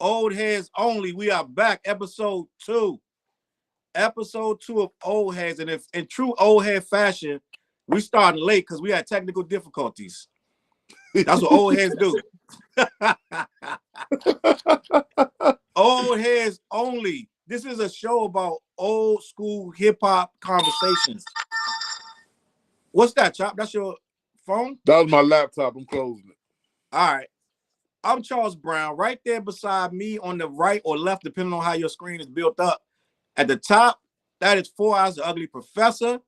Old Heads Only. We are back, episode 2. Episode 2 of Old Heads. And if in true old head fashion, we started late because we had technical difficulties. That's what old heads do. Old Heads Only. This is a show about old school hip hop conversations. What's that, Chop? That's your phone? That was my laptop. I'm closing it. All right. I'm Challz Brown. Right there beside me on the right or left, depending on how your screen is built up. At the top, that is 4 Hours the Ugly Professor.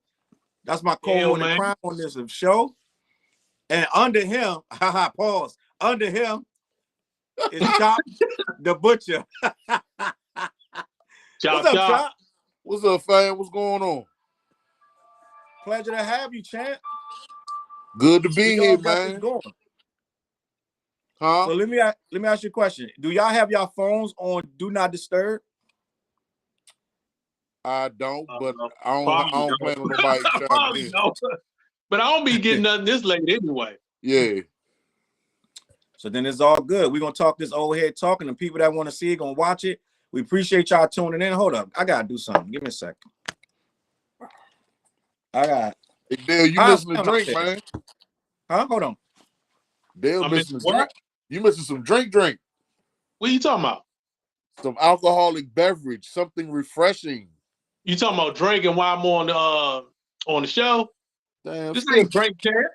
That's my co-winning crime on this show. And under him, pause. Under him is Chop the Butcher. What's up, Chop? What's up, fam? What's going on? Pleasure to have you, champ. Good to be here, man. Huh? So let me ask you a question. Do y'all have y'all phones on Do Not Disturb? I don't, but I don't plan on nobody trying to. But I don't be getting nothing this late anyway. Yeah. So then it's all good. We're gonna talk this old head talking, and people that want to see it gonna watch it. We appreciate y'all tuning in. Hold up, I gotta do something. Give me a second. I got. Hey, Dale, you missing a drink, man? Huh? Hold on. Dale missing a drink. You missing some drink. What are you talking about? Some alcoholic beverage, something refreshing. You talking about drinking while I'm on the show? Damn, this ain't drink champ.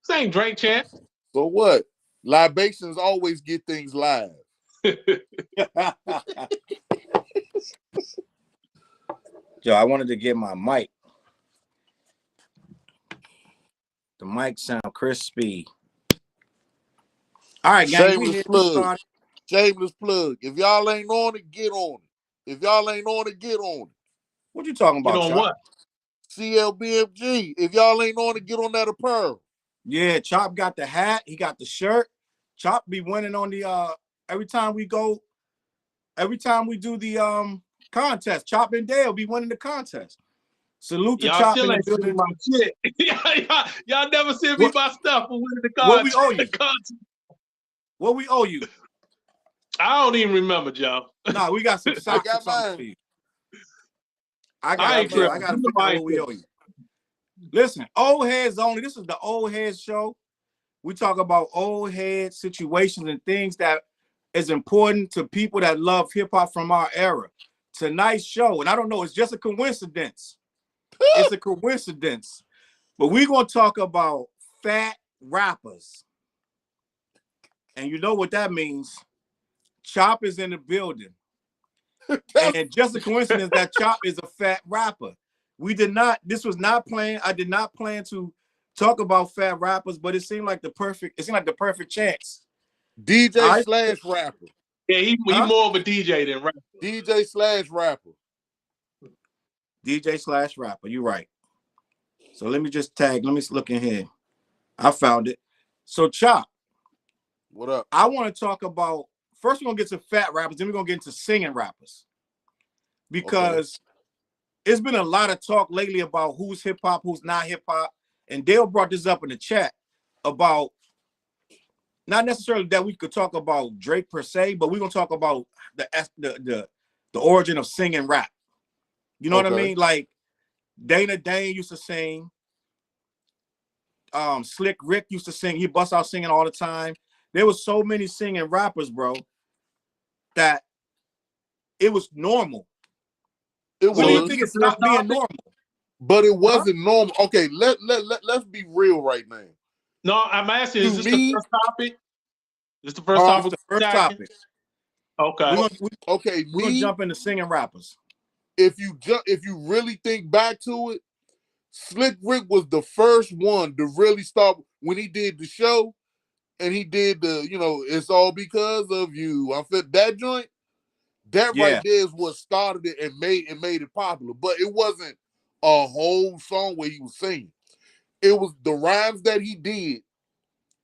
This ain't drink champ. So what? Libations always get things live. Yo, I wanted to get my mic. The mic sound crispy. All right, guys. Shameless plug. Shameless plug. If y'all ain't on it, get on it. If y'all ain't on it, get on it. What you talking about, Get on Chop? what? CLBMG. If y'all ain't on it, get on that apparel. Yeah, Chop got the hat. He got the shirt. Chop be winning on the every time we do the contest. Chop and Dale be winning the contest. Salute to Chop in the building. My shit. y'all never send me my stuff for winning the contest. What we owe you? What we owe you? I don't even remember, Joe. Nah, we got some socks or something for you. I got to figure out what we owe you. Listen, Old Heads Only. This is the Old Heads show. We talk about old head situations and things that is important to people that love hip hop from our era. Tonight's show, and I don't know, it's just a coincidence. It's a coincidence. But we're going to talk about fat rappers. And you know what that means. Chop is in the building. And just a coincidence that Chop is a fat rapper. This was not planned. I did not plan to talk about fat rappers, but it seemed like the perfect chance. DJ slash rapper. Yeah, he more of a DJ than rapper. DJ slash rapper. DJ slash rapper, you're right. So let me look in here. I found it. So Chop. What up? I want to talk about, first we're going to get to fat rappers, then we're going to get into singing rappers. Because it's been a lot of talk lately about who's hip-hop, who's not hip-hop. And Dale brought this up in the chat about, not necessarily that we could talk about Drake per se, but we're going to talk about the origin of singing rap. You know what I mean? Like, Dane used to sing. Slick Rick used to sing. He busts out singing all the time. There was so many singing rappers, bro, that it was normal. What do you think it stopped being normal? But it wasn't normal. Okay, let's be real right now. No, I'm asking, is this the first topic? This the first topic? The first topic. Okay. We're gonna jump into singing rappers. If you really think back to it, Slick Rick was the first one to really start when he did the show, and he did the, it's all because of you. I felt that joint. That right there is what started it and made it popular. But it wasn't a whole song where he was singing. It was the rhymes that he did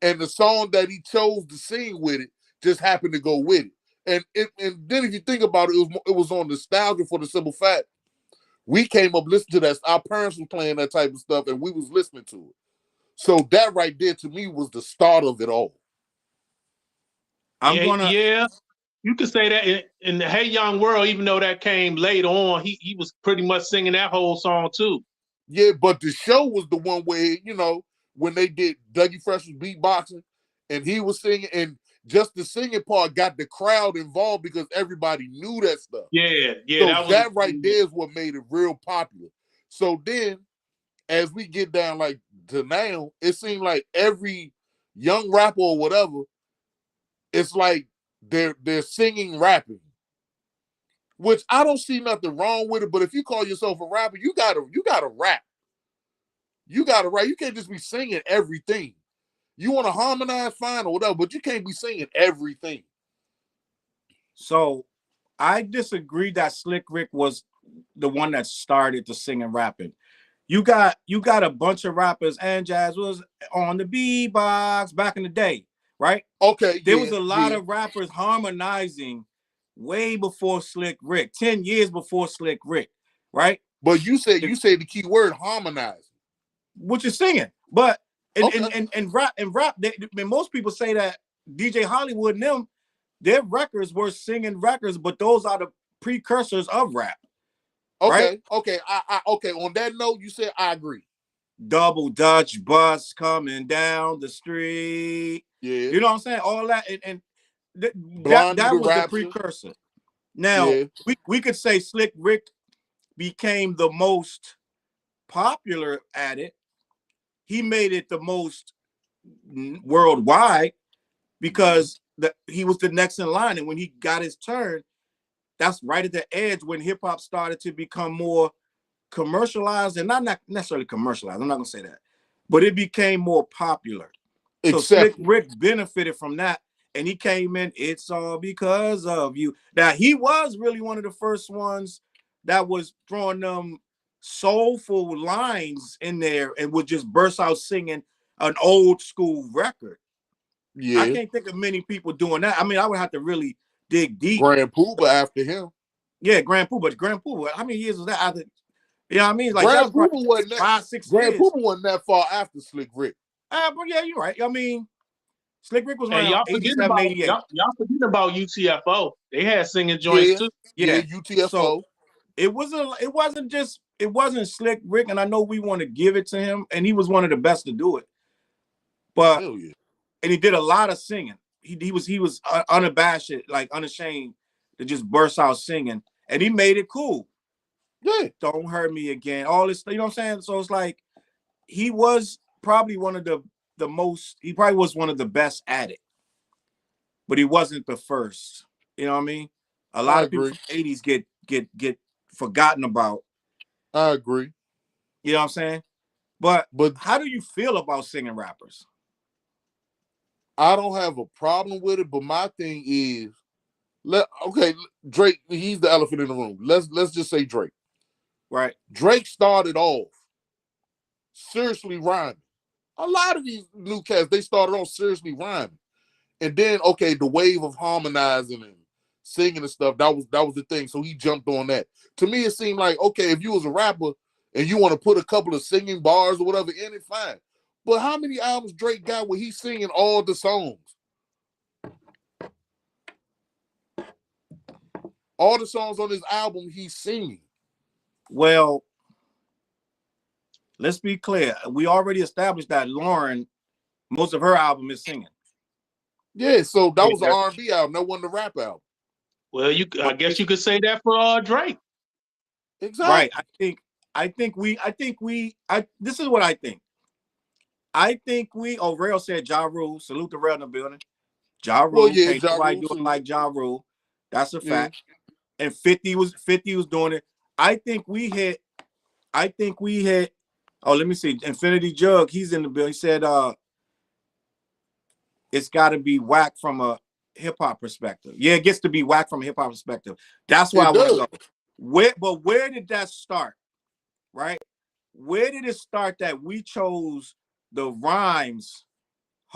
and the song that he chose to sing with it just happened to go with it. And then if you think about it, it was on nostalgia for the simple fact we came up listening to that. Our parents were playing that type of stuff and we was listening to it. So that right there to me was the start of it all. Yeah. You could say that in the Hey Young World, even though that came later on, he was pretty much singing that whole song too. Yeah, but the show was the one where, you know, when they did Dougie Fresh was beatboxing and he was singing, and just the singing part got the crowd involved because everybody knew that stuff. Yeah, So that right there is what made it real popular. So then, as we get down like to now, it seemed like every young rapper or whatever, it's like they're singing rapping. Which I don't see nothing wrong with it, but if you call yourself a rapper, you gotta rap. You gotta rap. You can't just be singing everything. You want to harmonize, fine or whatever, but you can't be singing everything. So I disagree that Slick Rick was the one that started the singing rapping. You got a bunch of rappers, and Jazz was on the beatbox back in the day, right? Okay, there was a lot of rappers harmonizing way before Slick Rick, 10 years before Slick Rick, right? But you say the key word harmonizing, which is singing. But and rap, most people say that DJ Hollywood and them, their records were singing records, but those are the precursors of rap. Okay, right? Okay. I okay. On that note, you said I agree. Double Dutch bus coming down the street. Yeah. You know what I'm saying? All that and that was the precursor. Now we could say Slick Rick became the most popular at it. He made it the most worldwide because he was the next in line. And when he got his turn, that's right at the edge when hip hop started to become more commercialized, and not necessarily commercialized. I'm not gonna say that, but it became more popular. So Slick Rick benefited from that, and he came in. It's all because of you. Now he was really one of the first ones that was throwing them soulful lines in there and would just burst out singing an old school record. Yeah, I can't think of many people doing that. I mean, I would have to really dig deep. Grand Poobah after him. Yeah, Grand Poobah. How many years was that after? You know what I mean? Like Grand Poobah wasn't 5, 6 Grand years. Poobah wasn't that far after Slick Rick. But yeah, you're right. I mean, Slick Rick was around y'all 87, 88. Y'all forgetting about UTFO. They had singing joints too. Yeah, UTFO. So it wasn't Slick Rick, and I know we want to give it to him, and he was one of the best to do it. But and he did a lot of singing. He was unabashed, like unashamed to just burst out singing, and he made it cool. Yeah, Don't hurt me again. All this, you know what I'm saying? So it's like he was probably one of the most. He probably was one of the best at it, but he wasn't the first. You know what I mean? A lot of people from the 80s get forgotten about. I agree. You know what I'm saying? But how do you feel about singing rappers? I don't have a problem with it, but my thing is, Drake, he's the elephant in the room. Let's just say Drake. Right. Drake started off seriously rhyming. A lot of these new cats, they started off seriously rhyming. And then, the wave of harmonizing and singing and stuff, that was the thing. So he jumped on that. To me, it seemed like, if you was a rapper and you want to put a couple of singing bars or whatever in it, fine. But how many albums Drake got where he's singing all the songs? All the songs on his album, he's singing. Well, let's be clear. We already established that Lauren, most of her album is singing. Yeah, so that was an R&B album. That wasn't a rap album. Well, I guess you could say that for Drake. Exactly. Right. This is what I think. I think Rail said Ja Rule. Salute the Rail in the building. Ja Rule. Well, yeah, can't nobody do it like Ja Rule. That's a fact. And 50 was doing it. I think we hit. Oh, let me see. Infinity Jug, he's in the bill. He said it's got to be whack from a hip-hop perspective. Yeah, it gets to be whack from a hip-hop perspective. That's why I want to go. But where did that start? Right? Where did it start that we chose the rhymes,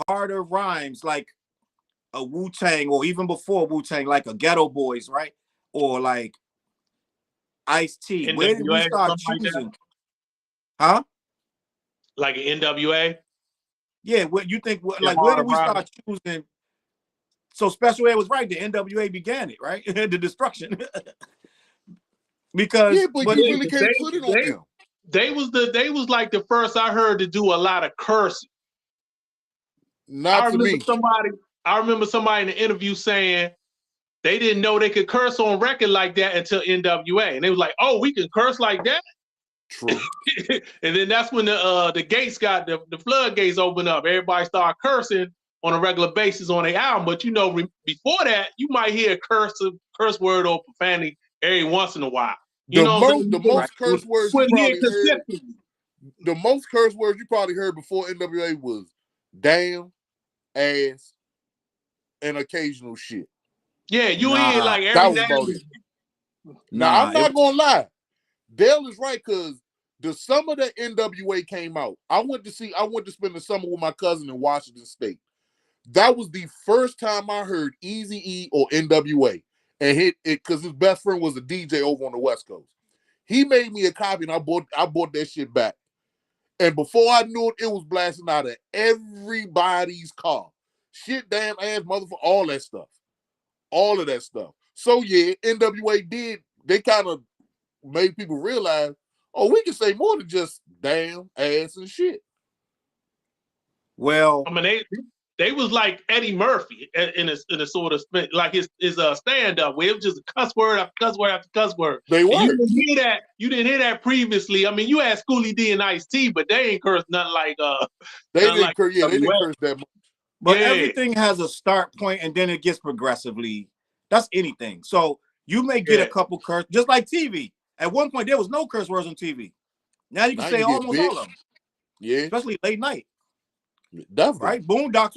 harder rhymes, like a Wu-Tang, or even before Wu-Tang, like a Ghetto Boys, right? Or like Ice-T. Where did we start choosing? Huh? Like an NWA? Yeah, what you think? Like, where did we start choosing So Special Ed was right. The NWA began it, right? The destruction. Because yeah, but you really can't put it on them. They was like the first I heard to do a lot of cursing. Not to me. I remember somebody in the interview saying they didn't know they could curse on record like that until NWA, and they was like, "Oh, we can curse like that." True. And then that's when the gates got the floodgates opened up. Everybody started cursing on a regular basis on their album. But you know, before that, you might hear a curse word or profanity every once in a while. The most curse words you probably heard. The most curse words you probably heard before NWA was damn, ass, and occasional shit. Yeah, you hear like every now and then. Now I'm not gonna lie. Dale is right, because the summer that NWA came out, I went to spend the summer with my cousin in Washington State. That was the first time I heard Eazy-E or NWA, and hit it because his best friend was a DJ over on the West Coast. He made me a copy, and I bought that shit back. And before I knew it, it was blasting out of everybody's car. Shit, damn, ass, motherfucker, all that stuff. All of that stuff. So yeah, NWA they kind of made people realize, oh, we can say more than just damn, ass, and shit. Well, I mean, they was like Eddie Murphy in a sort of like his stand-up where it was just cuss word after cuss word after cuss word. They were. You didn't hear that previously. I mean, you had Schoolie D and Ice-T, but they ain't cursed nothing like they didn't curse that much. But everything has a start point and then it gets progressively. That's anything. So you may get a couple curse, just like TV. At one point, there was no curse words on TV. Now you can say almost all of them. Yeah. Especially late night. Definitely. Right? Boondocks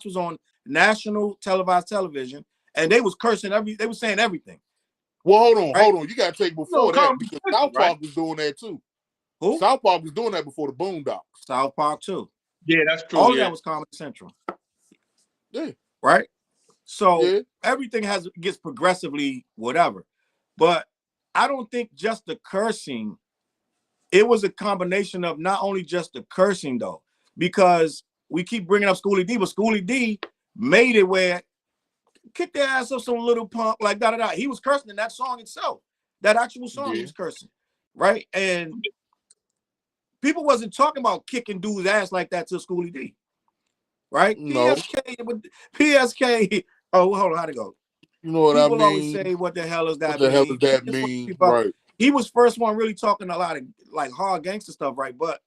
was on national televised television, and they was cursing they was saying everything. Well, hold on. You gotta take before that, because South Park was doing that too. Who? South Park was doing that before the Boondocks. South Park too. Yeah, that's true. All of that was Comedy Central. Yeah. Right? So everything gets progressively whatever. But I don't think just the cursing, it was a combination of not only just the cursing though, because we keep bringing up Schoolie D, but Schoolie D made it where kick their ass up some little punk, like da-da-da. He was cursing in that song itself. That actual song he was cursing. Right? And people wasn't talking about kicking dudes' ass like that to Schoolie D. Right? No. PSK. Oh, hold on, how'd it go? You know what people I mean? always say, what the hell is that? What the hell does that mean? Right. He was first one really talking a lot of like hard gangster stuff, right? But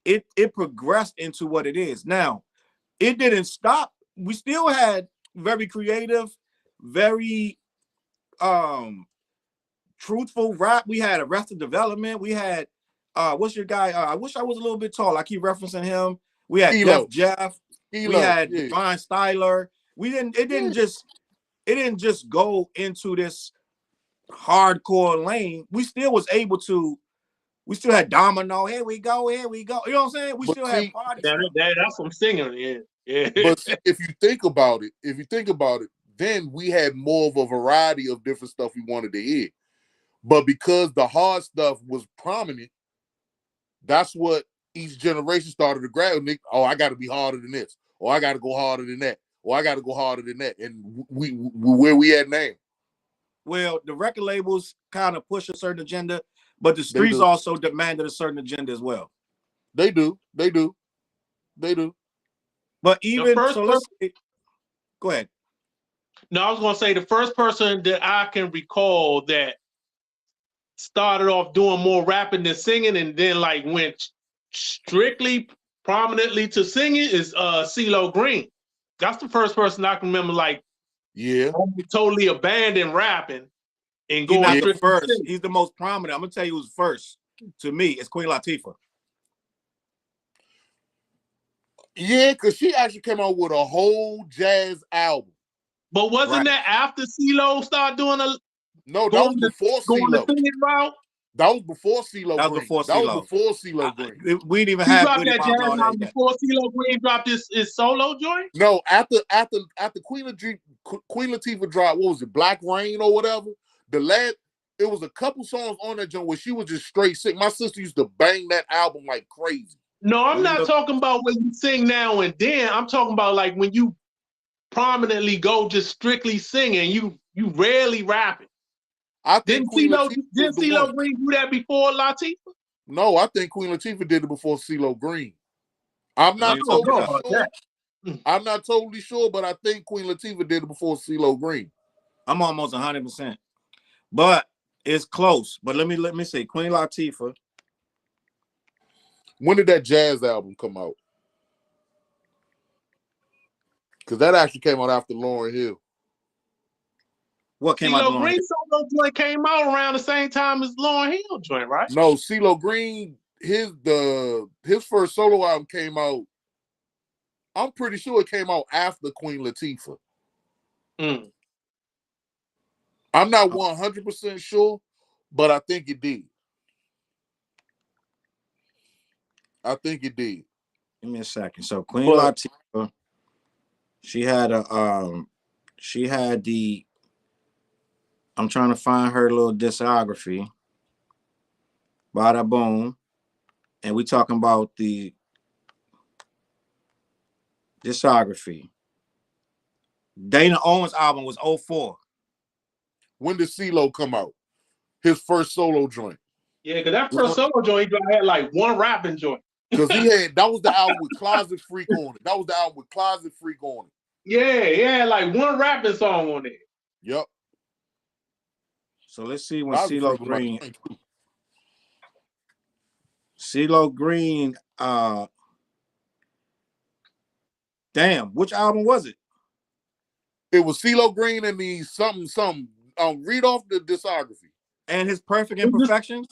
it progressed into what it is. Now, it didn't stop. We still had very creative, very truthful rap. We had Arrested Development. We had what's your guy? I wish I was a little bit tall. I keep referencing him. We had Def Jeff. We had Divine Styler. It didn't just go into this hardcore lane. We still was able to. We still had Domino. Here we go. You know what I'm saying? We still had parties. That's some singing. Yeah. But see, if you think about it, then we had more of a variety of different stuff we wanted to hear. But because the hard stuff was prominent, that's what each generation started to grab. Oh, I got to be harder than this, or I got to go harder than that, or I got to go harder than that. And we where we at now? Well, the record labels kind of push a certain agenda, but the streets also demanded a certain agenda as well. They do. But even go ahead. No, I was going to say the first person that I can recall that started off doing more rapping than singing, and then like went strictly prominently to singing is CeeLo Green. That's the first person I can remember like totally abandoned rapping and going the first. He's the most prominent. I'm gonna tell you who's first. To me, it's Queen Latifah. Yeah, because she actually came out with a whole jazz album. But wasn't that after CeeLo started doing a? No, that was before CeeLo. That was before CeeLo. That was before CeeLo Green. We didn't even have that jazz album before CeeLo Green dropped his solo joint. No, after Queen Latifah dropped, what was it, Black Rain or whatever? It was a couple songs on that joint where she was just straight sick. My sister used to bang that album like crazy. No, I'm not talking about when you sing now and then. I'm talking about like when you prominently go just strictly singing. You rarely rapping. I think Didn't CeeLo Green do that before Latifah? No, I think Queen Latifah did it before CeeLo Green. I'm not totally sure. I'm not totally sure, but I think Queen Latifah did it before CeeLo Green. I'm almost 100%, but it's close. But let me say, Queen Latifah. When did that Jazz album come out? Because that actually came out after Lauryn Hill. What came out? CeeLo Green solo joint came out around the same time as Lauryn Hill joint, right? No, CeeLo Green, his first solo album came out. I'm pretty sure it came out after Queen Latifah. Mm. I'm not 100% sure, but I think it did. Give me a second. So Queen Latifah, she had the. I'm trying to find her little discography. Bada boom, and we talking about the discography. Dana Owens album was 04. When did CeeLo come out? His first solo joint. Yeah, because that first solo joint he had like one rapping joint. Because that was the album with Closet Freak on it. Yeah, he had like one rapping song on it. Yep. So let's see when CeeLo Green. CeeLo Green, damn, which album was it? It was CeeLo Green and the something. Read off the discography. And his Perfect Imperfections?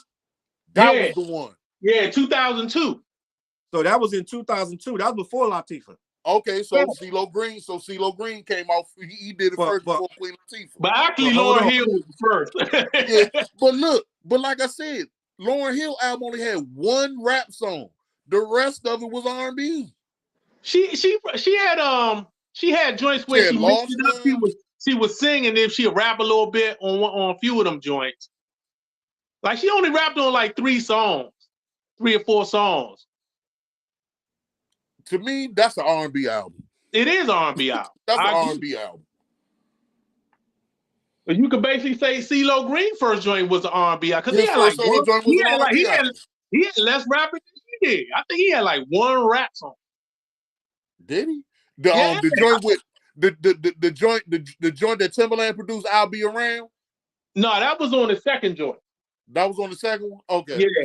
That was the one. Yeah, 2002. So that was in 2002. That was before Latifah. Okay, so CeeLo Green came out. He did it first before Queen Latifah. But actually, Lauryn Hill was first. Yeah, but like I said, Lauryn Hill album only had one rap song. The rest of it was R&B. She had joints where she mixed it up. She was singing, then she'd rap a little bit on a few of them joints. Like she only rapped on like 3 or 4 songs. To me, that's an R&B album. It is an R&B album. That's an R&B album. But you could basically say CeeLo Green first joint was an R&B album because he had less rapping than she did. I think he had like one rap song. Did he? The joint with the joint that Timberland produced, "I'll Be Around." No, that was on the second joint. That was on the second one. Okay. Yeah.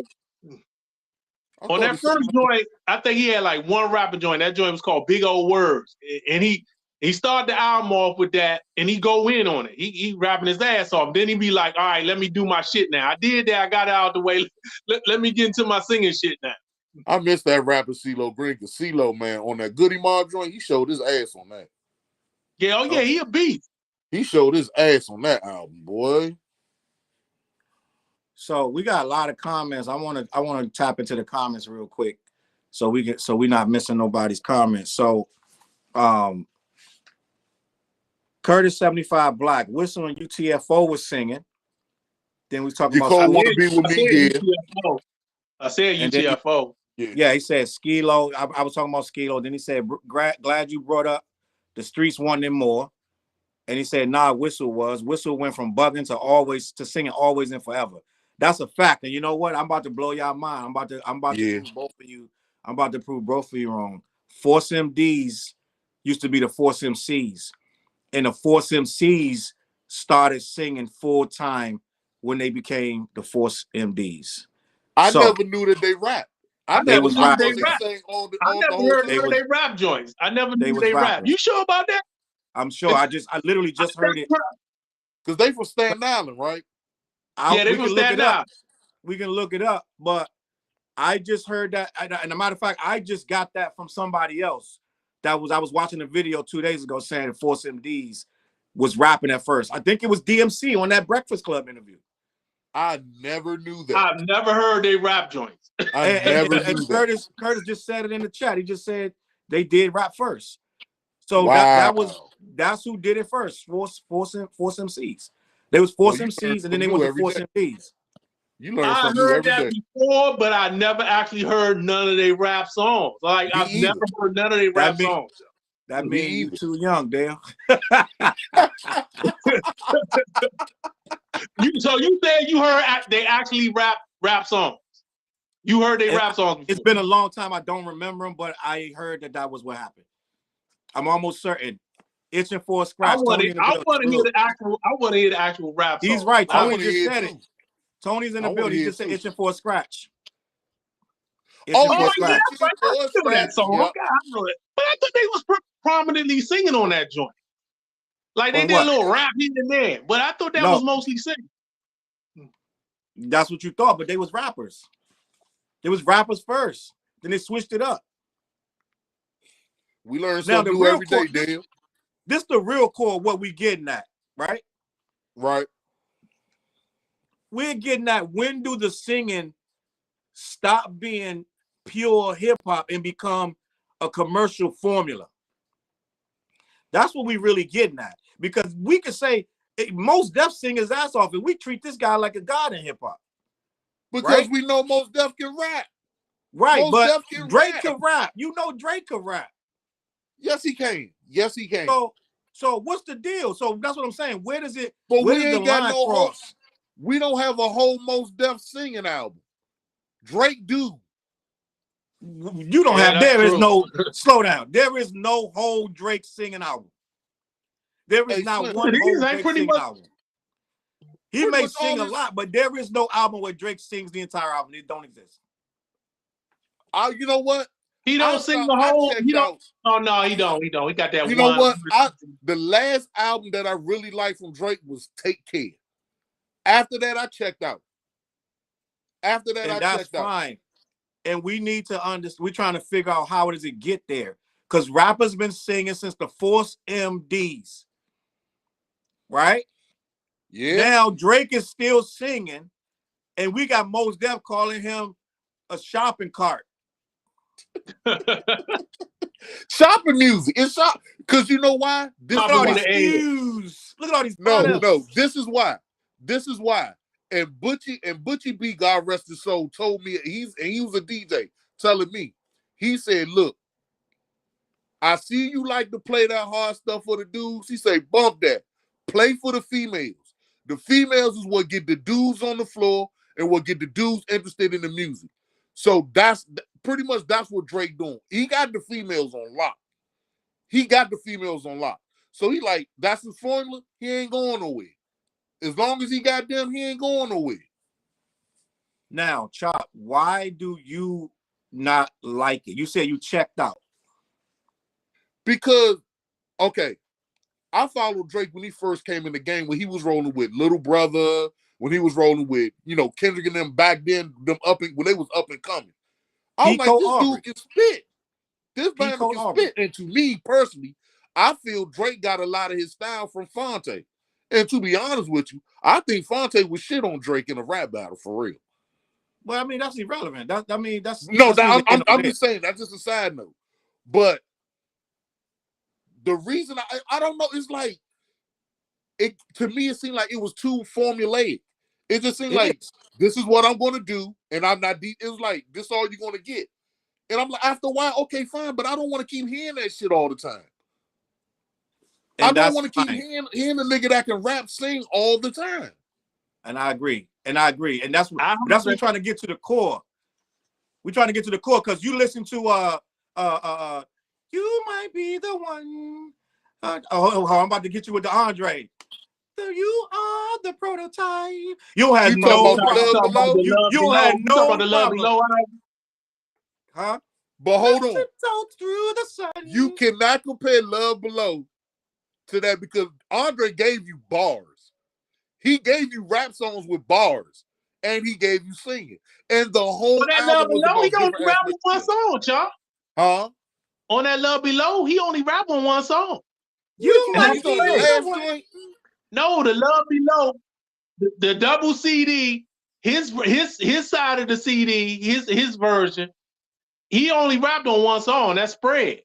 On that first joint, I think he had like one rapping joint. That joint was called Big Old Words. And he started the album off with that and he go in on it. He rapping his ass off. Then he be like, all right, let me do my shit now. I did that. I got it out of the way. Let me get into my singing shit now. I miss that rapper CeeLo Green because CeeLo, man, on that Goody Mob joint, he showed his ass on that. Yeah, he a beast. He showed his ass on that album, boy. So we got a lot of comments. I want to tap into the comments real quick, so we're not missing nobody's comments. So, Curtis 75 Black, Whistle and UTFO was singing. Then we talking about. I want to be with me. I said UTFO. Yeah, he said Skilo. I was talking about Skilo. Then he said, "Glad you brought up the streets wanting more." And he said, "Nah, Whistle went from bugging to singing always and forever." That's a fact. And you know what? I'm about to blow y'all mind. I'm about to prove both of you. I'm about to prove both of you wrong. Force MDs used to be the Force MCs. And the Force MCs started singing full time when they became the Force MDs. I never knew that they rapped. I never heard they they rap joints. I never knew they rap. You sure about that? I'm sure. I literally just heard it. Because they from Staten Island, right? They from Staten Island. We can look it up, but I just heard that. And as a matter of fact, I just got that from somebody else. I was watching a video 2 days ago saying Force MDs was rapping at first. I think it was DMC on that Breakfast Club interview. I never knew that. I've never heard they rap joints. And Curtis just said it in the chat. He just said they did rap first. So that's who did it first. Force MCs. They was Force MCs and then they went to Force MDs. You learn I heard that before, but I never actually heard none of their rap songs. Like I've never heard none of their rap songs. That means you too young, Dale. So you said you heard they actually rap songs. You heard they rap songs before. It's been a long time. I don't remember them, but I heard that was what happened. I'm almost certain. Itching for a scratch. I want to hear the actual rap song. He's right. Tony just said it. Tony's in the building. He just said itching for a scratch. Yeah, that song. Yep. Okay, I know it. But I thought they was prominently singing on that joint. Like they did a little rap here and there, but I thought that was mostly singing. That's what you thought, but they was rappers. They was rappers first. Then they switched it up. We learn something new every day, Dale. This is the real core of what we getting at, right? Right. We're getting at when do the singing stop being pure hip-hop and become a commercial formula? That's what we really getting at. Because we could say Mos Def sing his ass off and we treat this guy like a god in hip-hop. Because we know Mos Def can rap. Right, but Drake can rap. You know Drake can rap. Yes, he can. Yes, he can. So what's the deal? So that's what I'm saying. Where does it? But where we ain't got no whole. We don't have a whole Mos Def singing album. Drake do. You don't have. There is no. Slow down. There is no whole Drake singing album. There is not one whole Drake singing album. He may sing a lot, but there is no album where Drake sings the entire album. It don't exist. You know what? He don't sing the whole. He don't. Oh no, he don't. He don't. He got that. You know what? The last album that I really liked from Drake was Take Care. After that, I checked out. After that, I checked out. That's fine. And we need to understand. We're trying to figure out how does it get there, because rappers been singing since the Force MDs, right? Yeah. Now Drake is still singing, and we got Mos Def calling him a shopping cart. Shopping music. It's shop because you know why? Look at all these views. Look at all these. No. This is why. And Butcha B, God rest his soul, told me he was a DJ telling me. He said, "Look, I see you like to play that hard stuff for the dudes." He said, "Bump that. Play for the females. The females is what get the dudes on the floor and what get the dudes interested in the music." So that's pretty much what Drake doing. He got the females on lock. So he like, that's his formula. He ain't going nowhere. As long as he got them, he ain't going nowhere. Now, Chop, why do you not like it? You said you checked out. Because, okay, I followed Drake when he first came in the game, when he was rolling with Little Brother, when he was rolling with, Kendrick and them back then, when they was up and coming. I was like, this dude can spit. This man can spit. And to me, personally, I feel Drake got a lot of his style from Fonte. And to be honest with you, I think Fonte was shit on Drake in a rap battle, for real. Well, I mean, that's irrelevant. I'm just saying, that's just a side note. But the reason, I don't know, it's like, to me, it seemed like it was too formulaic. It just seemed like, this is what I'm going to do, and I'm not deep. It was like, this is all you're going to get. And I'm like, after a while, okay, fine, but I don't want to keep hearing that shit all the time. I don't want to keep hearing a nigga that can rap, sing all the time. And I agree. And that's what we're trying to get to the core. We're trying to get to the core, because you listen to You Might Be the One. I'm about to get you with the Andre. You are the prototype. You had no problem. You had no problem. Huh? But hold on. Through the sun. You cannot compare Love Below to that, because Andre gave you bars. He gave you rap songs with bars, and he gave you singing. And the whole on that Love Below, he only rap on one song, y'all. Huh? On that Love Below, he only rap on one song. You might be the one. No, the Love Below, the double CD, his side of the CD, his version, he only rapped on one song. That's Spread.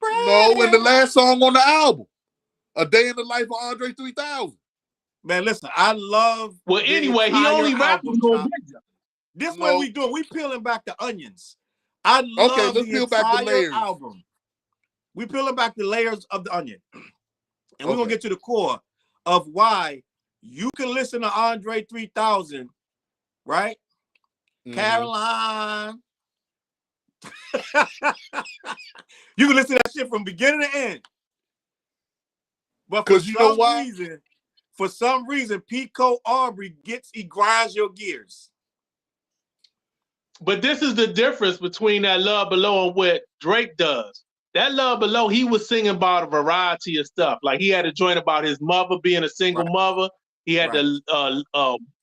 No, and the last song on the album, A Day in the Life of Andre 3000. Man, listen, I love. Well, anyway, he only rapped on Biggie. This way we doing. We peeling back the onions. I love the entire album. we peeling back the layers of the onion, and we're gonna get to the core of why you can listen to Andre 3000, right? Caroline. You can listen to that shit from beginning to end. But for some reason, Pico Aubrey he grinds your gears. But this is the difference between that Love Below and what Drake does. That Love Below, he was singing about a variety of stuff. Like he had a joint about his mother being a single mother. He had the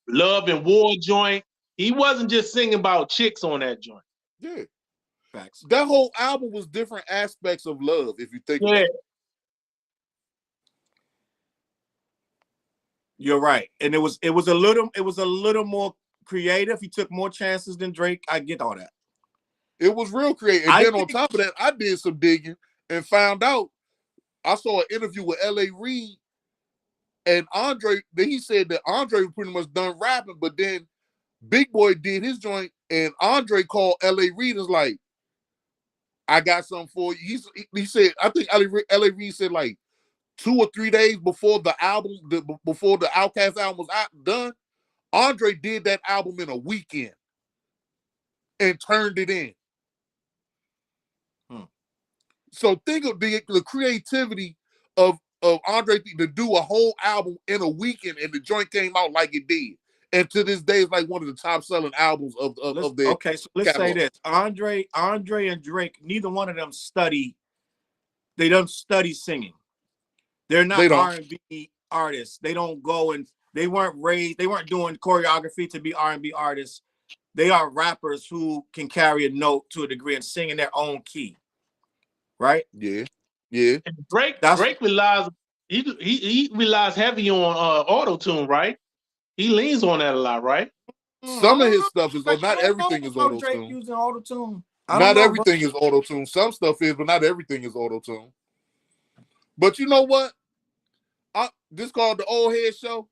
Love and War joint. He wasn't just singing about chicks on that joint. Yeah. Facts. That whole album was different aspects of love, if you think about it. You're right. And it was a little more creative. He took more chances than Drake. I get all that. It was real creative. And then on top of that, I did some digging and found out. I saw an interview with L.A. Reid and Andre. Then he said that Andre was pretty much done rapping, but then Big Boy did his joint, and Andre called L.A. Reid and was like, I got something for you. He said, I think L.A. Reid said like 2 or 3 days before the album, before the Outkast album was done, Andre did that album in a weekend and turned it in. So think of the creativity of Andre to do a whole album in a weekend, and the joint came out like it did. And to this day, it's like one of the top-selling albums of their Okay, so let's catalog. say this. Andre and Drake, neither one of them they don't study singing. They're not R&B artists. They don't go and they weren't doing choreography to be R&B artists. They are rappers who can carry a note to a degree and sing in their own key. Right? Yeah. Yeah. And Drake relies he relies heavy on auto-tune, right? He leans on that a lot, right? Some of his stuff is, not everything is auto-tune. Drake using auto-tune. Not everything is auto-tune. Some stuff is, but not everything is auto-tune. But you know what? This called the Old Head Show.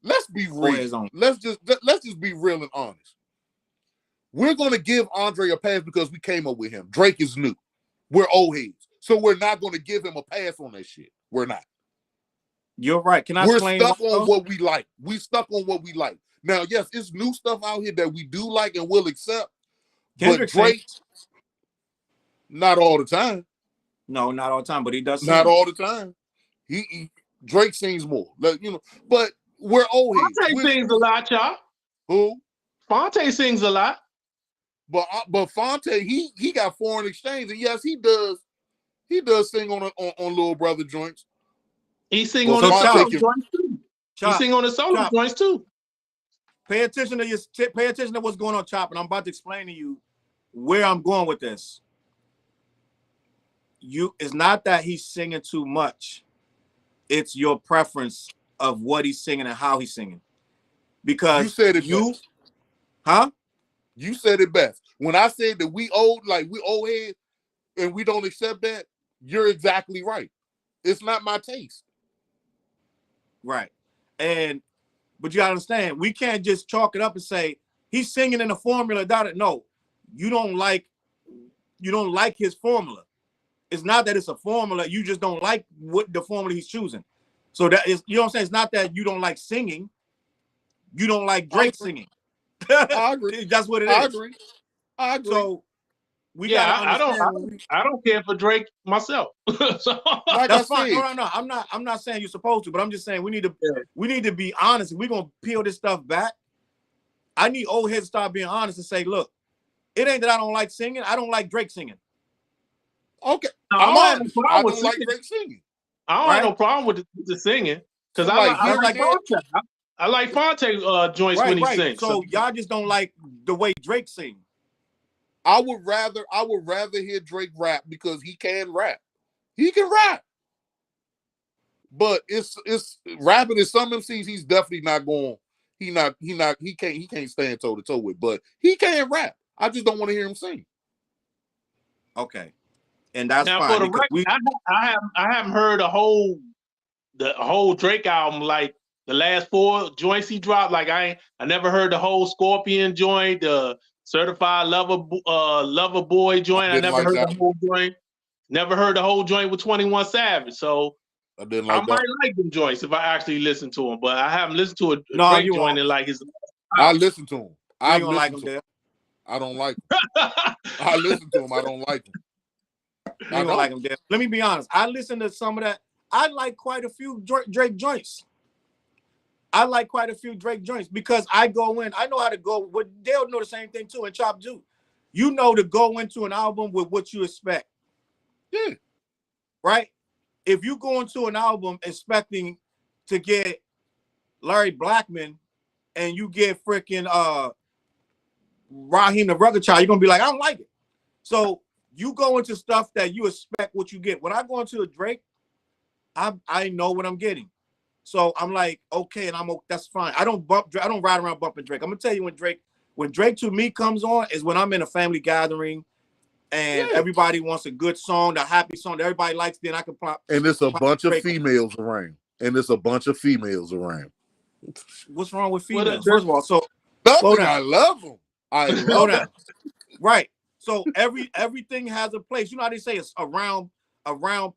Let's be real. Let's just be real and honest. We're gonna give Andre a pass because we came up with him. Drake is new. We're old heads, so we're not gonna give him a pass on that shit. We're not. You're right. Can I explain? We're stuck on what we like. We stuck on what we like. Now, yes, it's new stuff out here that we do like and will accept. But Drake, not all the time. No, not all the time, but he does. Not all the time. Drake sings more. You know, but we're old heads. Fonte sings a lot, y'all. Who? Fonte sings a lot. But Fonte, he got foreign exchange, and yes, he does. He does sing on Little Brother joints. He sing on the solo joints too. He sing on the solo joints too. Pay attention to what's going on, Chop, and I'm about to explain to you where I'm going with this. It's not that he's singing too much. It's your preference of what he's singing and how he's singing. Because you said it best. Huh? You said it best. When I said that we old heads and we don't accept that, you're exactly right. It's not my taste. Right. But you gotta understand, we can't just chalk it up and say he's singing in a formula. No, you don't like his formula. It's not that it's a formula, you just don't like what the formula he's choosing. So that is, you know what I'm saying? It's not that you don't like singing, you don't like Drake singing. I agree. That's what it is. I agree. So I don't care for Drake myself. So, that's fine. No. I'm not saying you're supposed to, but I'm just saying we need to be honest. If we're gonna peel this stuff back, I need old heads to start being honest and say, look, it ain't that I don't like singing, I don't like Drake singing. Okay. No, I don't like Drake singing. I don't have no problem with the singing. Because I like Fonte joints when he sings. So y'all just don't like the way Drake sings. I would rather hear Drake rap because he can rap. He can rap. But it's rapping is some MCs he's definitely not going. He can't stand toe to toe with, but he can rap. I just don't want to hear him sing. Okay. And that's now, fine. For the record, I haven't heard the whole Drake album, like the last 4 joints he dropped. Like I never heard the whole Scorpion joint, the Certified Lover Boy joint. I never heard the whole joint. Never heard the whole joint with 21 Savage, so I didn't like I might like them joints if I actually listen to them, but I haven't listened to a Drake joint in like his. I listen to him. I don't like him there. I don't like him. I listen to him. I don't like him. I don't like him there. Let me be honest. I listen to some of that. I like quite a few Drake joints. I like quite a few Drake joints because I go in. I know how to go. They'll know the same thing too. And Chop do. You know to go into an album with what you expect. Yeah. Right? If you go into an album expecting to get Larry Blackman and you get freaking Raheem the Rugged Child, you're gonna be like, I don't like it. So you go into stuff that you expect what you get. When I go into a Drake, I know what I'm getting. So I'm like, okay, and that's fine. I don't ride around bumping Drake. I'm gonna tell you when Drake to me comes on is when I'm in a family gathering and everybody wants a good song, the happy song that everybody likes, then I can pop. And it's a bunch of females around. What's wrong with females? First of all, so nothing. I love them. I love them. Right. So everything has a place. You know how they say it's a round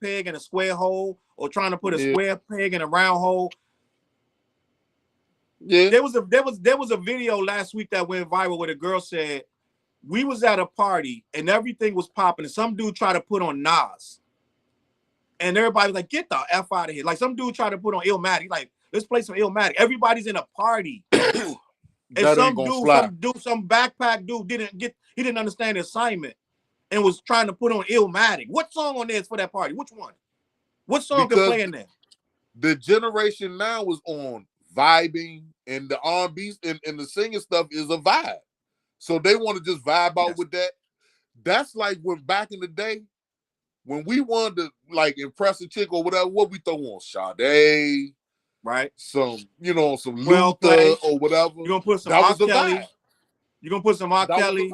peg in a square hole, or trying to put a square peg in a round hole. Yeah. There was a video last week that went viral where the girl said, we was at a party and everything was popping, and some dude tried to put on Nas. And everybody was like, get the F out of here. Like some dude tried to put on Illmatic. Like, let's play some Illmatic. Everybody's in a party. And some backpack dude didn't understand the assignment and was trying to put on Illmatic. What song on there is for that party? Which one? What song can play in there? The generation now is on vibing, and the R&B and the singing stuff is a vibe. So they want to just vibe out with that. That's like when back in the day, when we wanted to like impress a chick or whatever, what we throw on? Sade, right? Some Luther or whatever. You're gonna put some R. Kelly. You're gonna put some R. Kelly.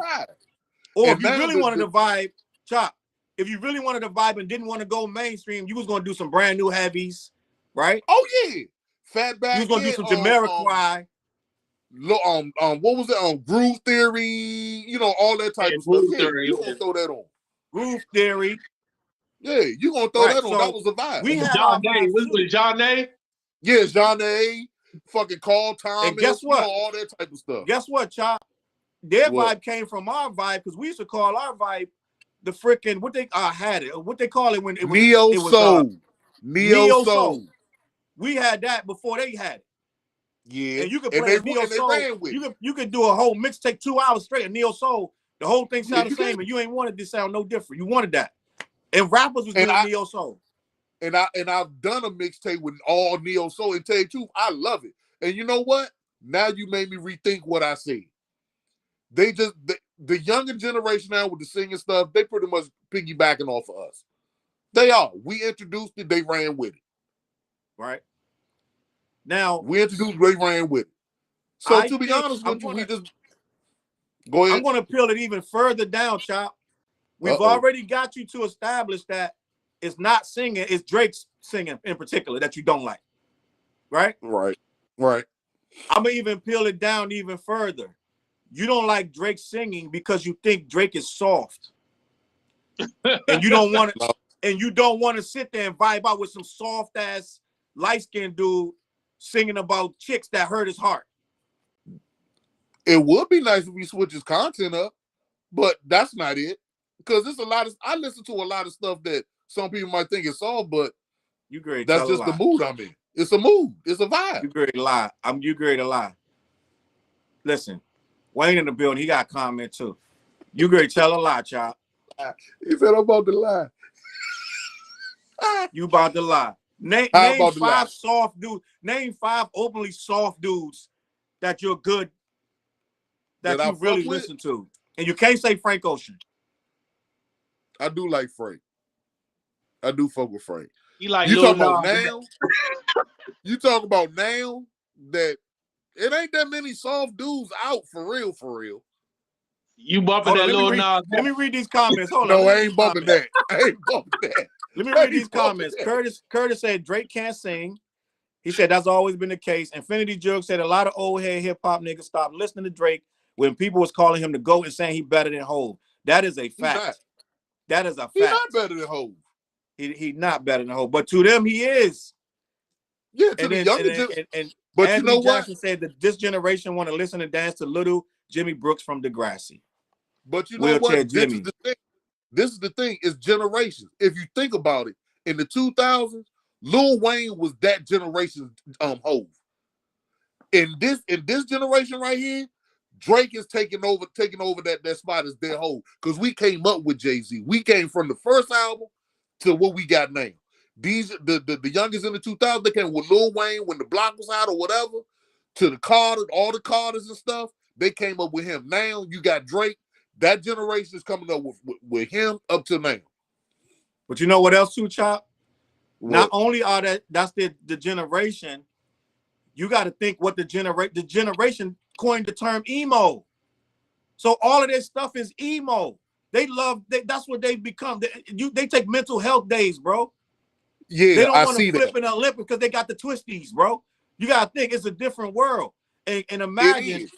Or if you really wanted to vibe, Chop. If you really wanted to vibe and didn't want to go mainstream, you was gonna do some brand new heavies, right? Oh yeah, Fatback. You was gonna do some Jamiroquai. What was it? Groove Theory. You know, all that type of stuff. Yeah, you gonna throw that on. Groove Theory. Yeah, you gonna throw that on. So that was a vibe. We had John Day. Was it John Day? Yeah, John Day. Fucking Carl Thomas. And guess what? You know, all that type of stuff. Guess what, Chop? Their vibe came from our vibe because we used to call our vibe the freaking what they call it when it was Neo Soul. We had that before they had it. Yeah, and you could play Neo Soul. You could do a whole mixtape 2 hours straight of Neo Soul. The whole thing sounded the same, and you ain't wanted to sound no different. You wanted that, and rappers was doing Neo Soul. And I've done a mixtape with all Neo Soul. And tell you the truth, I love it. And you know what? Now you made me rethink what I said. They just the younger generation now with the singing stuff, they pretty much piggybacking off of us. They are. We introduced it, they ran with it. Right. Now we introduced, they ran with it. So to be honest with you, we just go ahead. I'm gonna peel it even further down, Chop. We've already got you to establish that it's not singing, it's Drake's singing in particular that you don't like. Right? Right. I'm gonna even peel it down even further. You don't like Drake singing because you think Drake is soft. And you don't want to sit there and vibe out with some soft ass light-skinned dude singing about chicks that hurt his heart. It would be nice if we switch his content up, but that's not it. Because there's I listen to a lot of stuff that some people might think is soft, but that's just the mood I'm in. It's a mood. It's a vibe. You great to lie. You great to lie. Listen, Wayne in the building, he got a comment too. You great to tell a lie, Chop. He said I'm about to lie. You about to lie. Name 5 soft dudes. Name 5 openly soft dudes that you're good, that you really listen to. And you can't say Frank Ocean. I do like Frank. I do fuck with Frank. You talk about now? You talk about now that it ain't that many soft dudes out for real, for real. You bumping that little Nas? Let me read these comments. Hold on. No, I ain't bumping that. Let me read these comments. Curtis said Drake can't sing. He said that's always been the case. Infinity Jug said a lot of old head hip hop niggas stopped listening to Drake when people was calling him the GOAT and saying he better than Hov. That is a fact. That is a fact. He's not better than Hov. He not better than Hov, but to them he is. Yeah, to the younger but Anthony you know Jackson what? Said that this generation want to listen and dance to little Jimmy Brooks from Degrassi. But you know what? This is the thing. It's generations. If you think about it, in the 2000s, Lil Wayne was that generation's Hov. In this generation right here, Drake is taking over that spot as their Hov. Because we came up with Jay-Z. We came from the first album to what we got now. These the youngest in the 2000s, they came with Lil Wayne when the block was out or whatever, to the Carter, all the Carters and stuff. They came up with him. Now you got Drake. That generation is coming up with him up to now. But you know what else too, Chop? What? Not only are that's the generation, you got to think what the generation coined the term emo. So all of this stuff is emo. That's what they've become. They take mental health days, bro. Yeah, they don't want to flip in the Olympics because they got the twisties, bro. You gotta think it's a different world. And imagine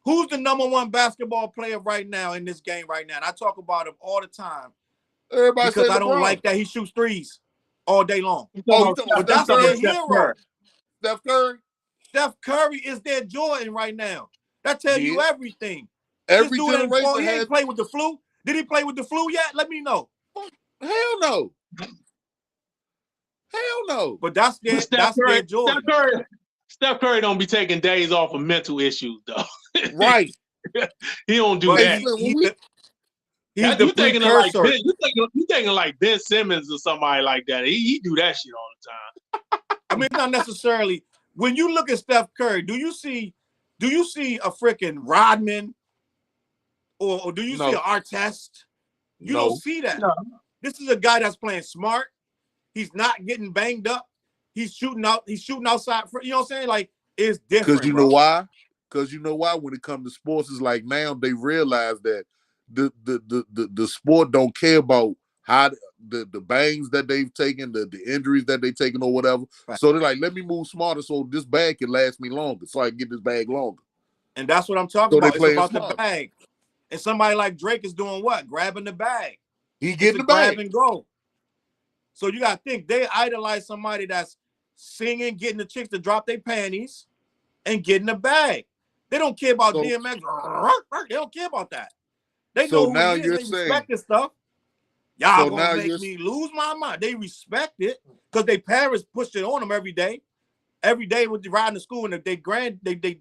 who's the #1 basketball player right now in this game right now. And I talk about him all the time. Everybody because I don't like that he shoots threes all day long. But that's their hero. Steph Curry. Steph Curry is their Jordan right now. That tells you everything. Every generation he ain't played with the flu. Did he play with the flu yet? Let me know. Hell no. Hell no. But that's their Jordan. Steph Curry don't be taking days off of mental issues, though. Right. He don't do that. You thinking like Ben Simmons or somebody like that. He do that shit all the time. I mean, not necessarily. When you look at Steph Curry, do you see a freaking Rodman or do you see an Artest? You don't see that. No. This is a guy that's playing smart. He's not getting banged up. He's shooting outside. You know what I'm saying? Like, it's different. Because you know why? Because you know why? When it comes to sports, it's like now they realize that the sport don't care about how the bangs that they've taken, the injuries that they've taken or whatever. Right. So they're like, let me move smarter so this bag can last me longer, so I can get this bag longer. And that's what I'm talking about. It's about the bag. And somebody like Drake is doing what? Grabbing the bag. He getting the bag. Grab and go. So you got to think, they idolize somebody that's singing, getting the chicks to drop their panties and getting the bag. They don't care about DMX. They don't care about that. They know who it is. They respect this stuff. Y'all gonna make me lose my mind. They respect it because their parents pushed it on them every day. Every day with riding to school, and they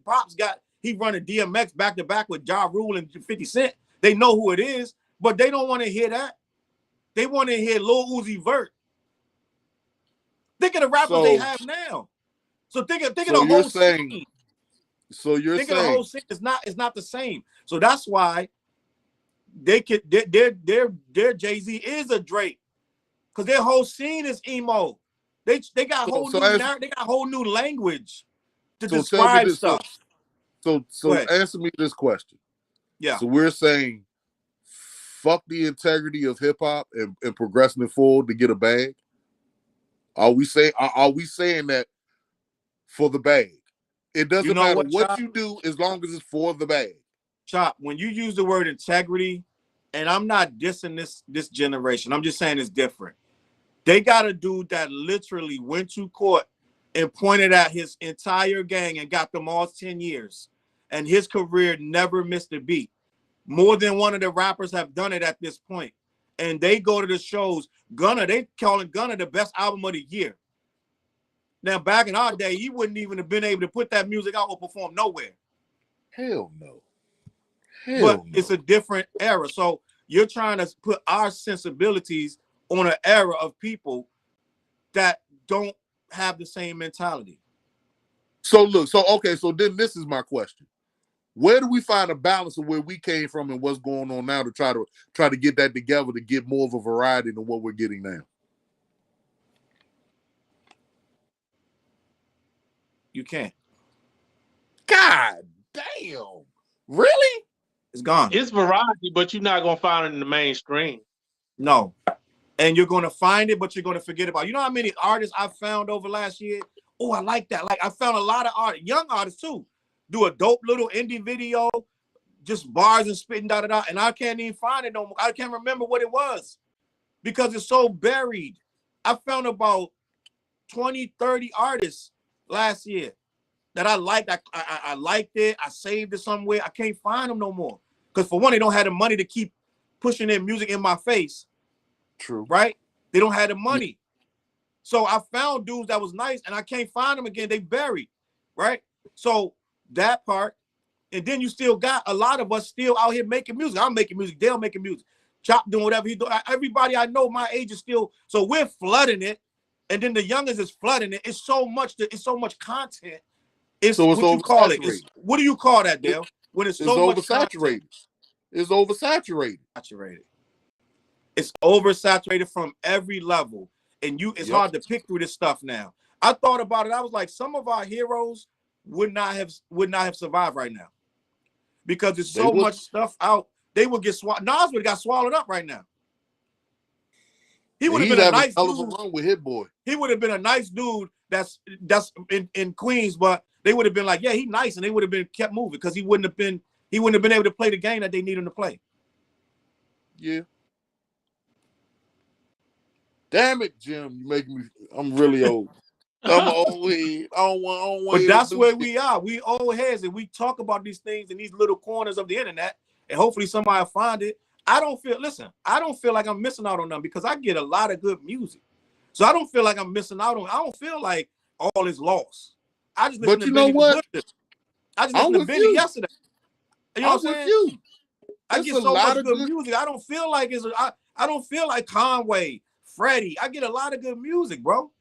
pops he running DMX back to back with Ja Rule and 50 Cent. They know who it is, but they don't want to hear that. They want to hear Lil Uzi Vert. Think of the rappers they have now. So think of the whole scene. So you're saying the whole scene is not the same. So that's why their Jay-Z is a Drake, because their whole scene is emo. They got whole new language to describe stuff. So answer me this question. Yeah. So we're saying fuck the integrity of hip hop and progressing it forward to get a bag. Are we saying that for the bag? It doesn't matter what you do as long as it's for the bag. Chop, when you use the word integrity, and I'm not dissing this generation, I'm just saying it's different. They got a dude that literally went to court and pointed at his entire gang and got them all 10 years. And his career never missed a beat. More than one of the rappers have done it at this point. And they go to the shows. They calling Gunna the best album of the year. Now, back in our day, he wouldn't even have been able to put that music out or perform nowhere. Hell no. It's a different era. So you're trying to put our sensibilities on an era of people that don't have the same mentality. So look, so then this is my question. Where do we find a balance of where we came from and what's going on now to try to get that together to get more of a variety than what we're getting now? You can't. God damn. Really? It's gone. It's variety, but you're not gonna find it in the mainstream. No. And you're gonna find it, but you're gonna forget about it. You know how many artists I found over last year? Oh, I like that. Like, I found a lot of young artists too. Do a dope little indie video, just bars and spitting da. And I can't even find it no more. I can't remember what it was because it's so buried. I found about 20, 30 artists last year that I liked. I liked it. I saved it somewhere. I can't find them no more. Because for one, they don't have the money to keep pushing their music in my face. True. Right? They don't have the money. So I found dudes that was nice and I can't find them again. They buried. Right? So that part. And then you still got a lot of us still out here making music. I'm making music. Dale making music. Chop doing whatever he do. Everybody I know my age is still. So we're flooding it. And then the youngest is flooding it. It's so much. It's so much content. It's what you call it. What do you call that, Dale? When it's so much oversaturated. It's oversaturated. It's oversaturated from every level, and it's hard to pick through this stuff now. I thought about it. I was like, some of our heroes would not have survived right now because there's so much stuff out. They would get swallowed. Nas would have got swallowed up right now. He would have been a nice dude. Run with Hit Boy. He would have been a nice dude that's in Queens, but they would have been like, yeah, he's nice, and they would have been kept moving because he wouldn't have been able to play the game that they need him to play. Yeah. Damn it, Jim! You making me. I'm really old. I'm old head. I don't want. But that's where we are. We old heads, and we talk about these things in these little corners of the internet, and hopefully somebody will find it. I don't feel like I'm missing out on them because I get a lot of good music. So I don't feel like I'm missing out on. I don't feel like all is lost. I just listened to Benny Butcha. I just listened to Benny yesterday. You know what I'm saying? I get so much good music. I don't feel like I don't feel like Conway, Freddie. I get a lot of good music, bro.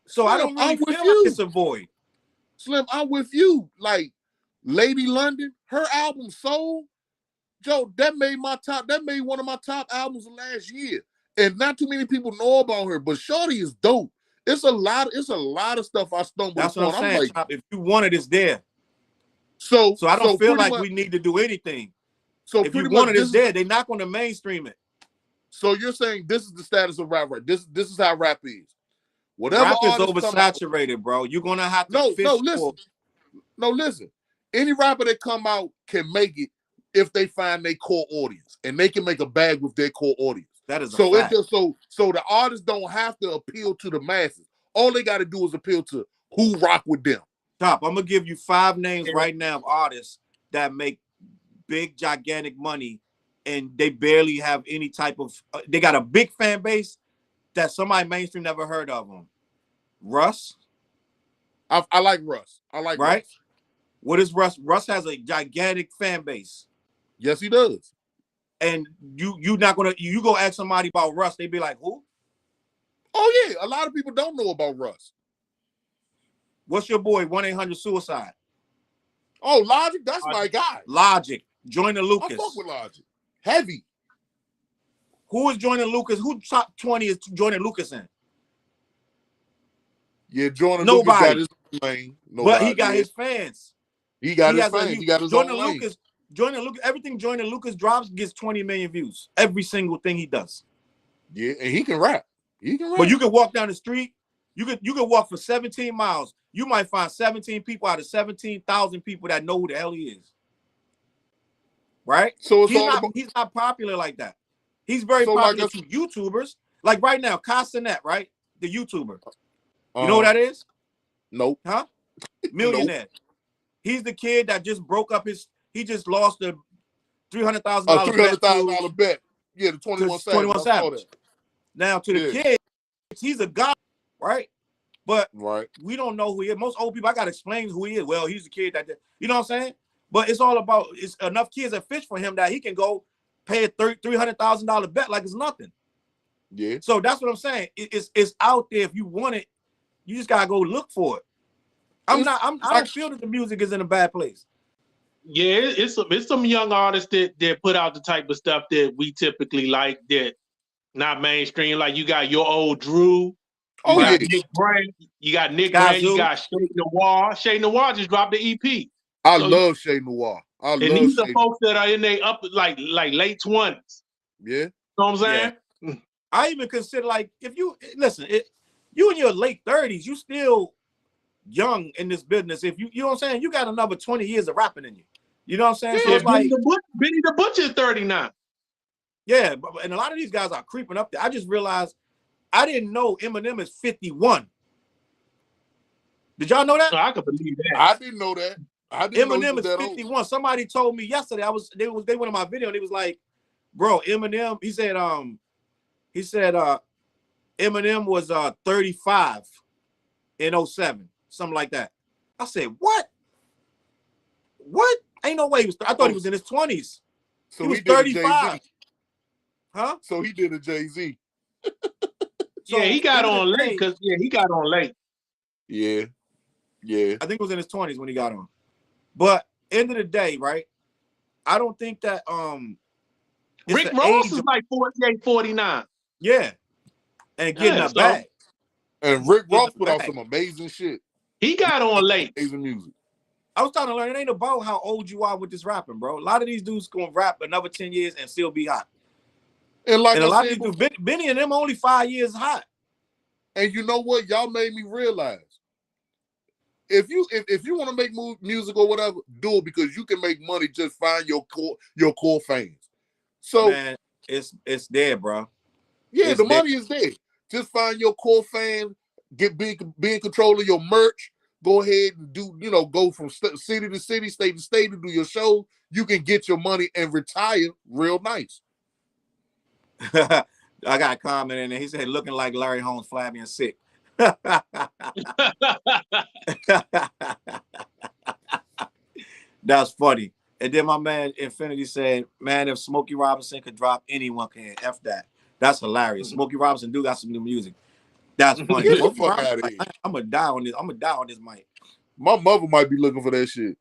So Slim, I don't really feel like it's a void. Slim, I'm with you. Like Lady London, her album Soul, Joe, that made one of my top albums of last year. And not too many people know about her, but Shorty is dope. It's a lot of stuff I stumbled upon. That's what I'm saying. Like, if you want it, it's there. So I don't feel like we need to do anything. So if you want it, it's there. They're not going to mainstream it. So you're saying this is the status of rap, right? This is how rap is. Whatever rap is oversaturated, bro. You're gonna have to listen. Any rapper that come out can make it if they find their core audience, and they can make a bag with their core audience. That is so. So the artists don't have to appeal to the masses. All they got to do is appeal to who rock with them. Top. I'm gonna give you 5 names right now of artists that make big, gigantic money, and they barely have any type of. They got a big fan base that somebody mainstream never heard of them. Russ. I like Russ. I like right. Russ. What is Russ? Russ has a gigantic fan base. Yes, he does. And you go ask somebody about Russ, they be like, who? Oh yeah, a lot of people don't know about Russ. What's your boy? 1-800-Suicide. Oh, Logic, that's my guy. Logic, Joyner Lucas. I fuck with Logic. Heavy. Who is Joyner Lucas? Who top 20 is Joyner Lucas in? Yeah, Joyner Lucas got his lane. But he got his fans. He got his fans. He got his own lane. Joyner Lucas, everything Joyner Lucas drops gets 20 million views. Every single thing he does. Yeah, and he can rap. He can rap. But you can walk down the street. You could walk for 17 miles. You might find 17 people out of 17,000 people that know who the hell he is. Right? So he's not popular like that. He's very popular to YouTubers. Like right now, Castanet, right? The YouTuber. You know who that is? Nope. Huh? Millionaire. Nope. He's the kid that just broke up he just lost the $300,000 $300,000 bet. Yeah, the 21 Savage. Now to the kids, he's a god, right? But we don't know who he is. Most old people, I gotta explain who he is. Well, he's the kid that you know what I'm saying? But it's all about it's enough kids that fish for him that he can go pay a $300,000 bet like it's nothing. Yeah. So that's what I'm saying. It's out there. If you want it, you just gotta go look for it. I don't feel that the music is in a bad place. Yeah, it's some young artists that put out the type of stuff that we typically like that not mainstream. Like you got your old Drew. You got Nick Brand. You got Nick Brand. You got Shay Noir. Shay Noir just dropped the EP. I love Shay Noir. And these are folks that are in their up like late 20s. Yeah. You know what I'm saying? Yeah. I even consider like if you listen, you in your late 30s, you still young in this business. If you know what I'm saying, you got another 20 years of rapping in you. You know what I'm saying? So Yeah, it's like Benny the Butcher is 39. Yeah, and a lot of these guys are creeping up there. I just realized I didn't know Eminem is 51. Did y'all know that? No, I could believe that. I didn't know that. I didn't know he Eminem was is that 51. old. Somebody told me yesterday. They went on my video and he was like, bro, Eminem, he said Eminem was 35 in 07, something like that. I said, what? What? Ain't no way he was. I thought he was in his 20s. So he was did 35. A Jay-Z. Huh? So he did a Jay-Z. So, yeah, he got on late because he got on late. Yeah. I think it was in his 20s when he got on. But end of the day, right? I don't think that Rick Ross is like 48, 49. Yeah. And getting a bag. And Rick Ross put out some amazing shit. He got on late. Amazing music. I was trying to learn. It ain't about how old you are with this rapping, bro. A lot of these dudes gonna rap another 10 years and still be hot. And like a lot of these dudes, Benny and them only 5 years hot. And you know what? Y'all made me realize. If you want to make music or whatever, do it because you can make money. Just find your core fans. So man, it's there, bro. Yeah, the money is there. Just find your core fans. Be in control of your merch. Go ahead and go from city to city, state to state to do your show. You can get your money and retire real nice. I got a comment in there. He said, looking like Larry Holmes, flabby and sick. That's funny. And then my man Infinity said, man, if Smokey Robinson could drop, anyone can. F that. That's hilarious. Smokey Robinson do got some new music. That's funny. I'm gonna die on this. I'm gonna die on this mic. My mother might be looking for that shit.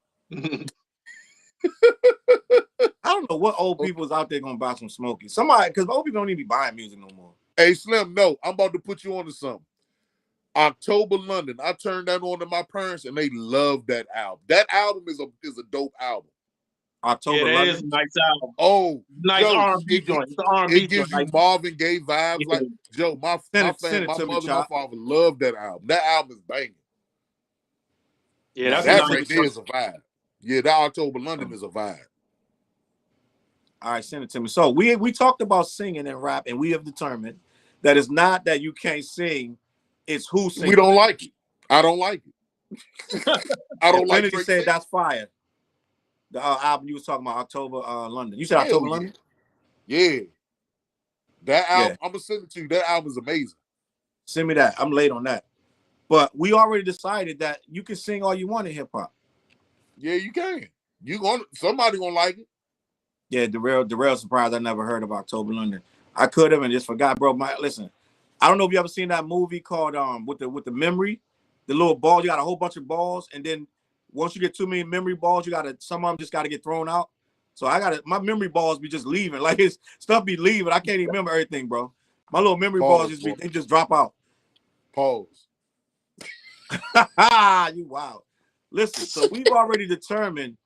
I don't know what old people's out there gonna buy some Smokey. Somebody, because old people don't even be buying music no more. Hey Slim, no, I'm about to put you on to something. October London. I turned that on to my parents and they love that album. That album is a dope album. October London is a nice album. Oh, nice R&B joint. It's R&B it gives you Marvin Gaye vibes. Yeah. Like Joe, my mother and my father love that album. That album is banging. Yeah, that right there is a vibe. Yeah, that October London is a vibe. All right, send it to me. So we talked about singing and rap, and we have determined that it's not that you can't sing, it's who sings. We don't like it. I don't like it. I don't like it. Said that's fire. The album you was talking about, October London. You said October London? Yeah. That album, I'm gonna send it to you. That album is amazing. Send me that. I'm late on that. But we already decided that you can sing all you want in hip hop. Yeah, you can. Somebody gonna like it. Yeah, the real surprise. I never heard of October London. I could have and just forgot, bro. Listen, I don't know if you ever seen that movie called with the memory, the little ball. You got a whole bunch of balls, and then once you get too many memory balls, some of them just gotta get thrown out. So my memory balls be just leaving. Like his stuff be leaving. I can't even remember everything, bro. My little memory balls they just drop out. Pause. You wow. Listen, so we've already determined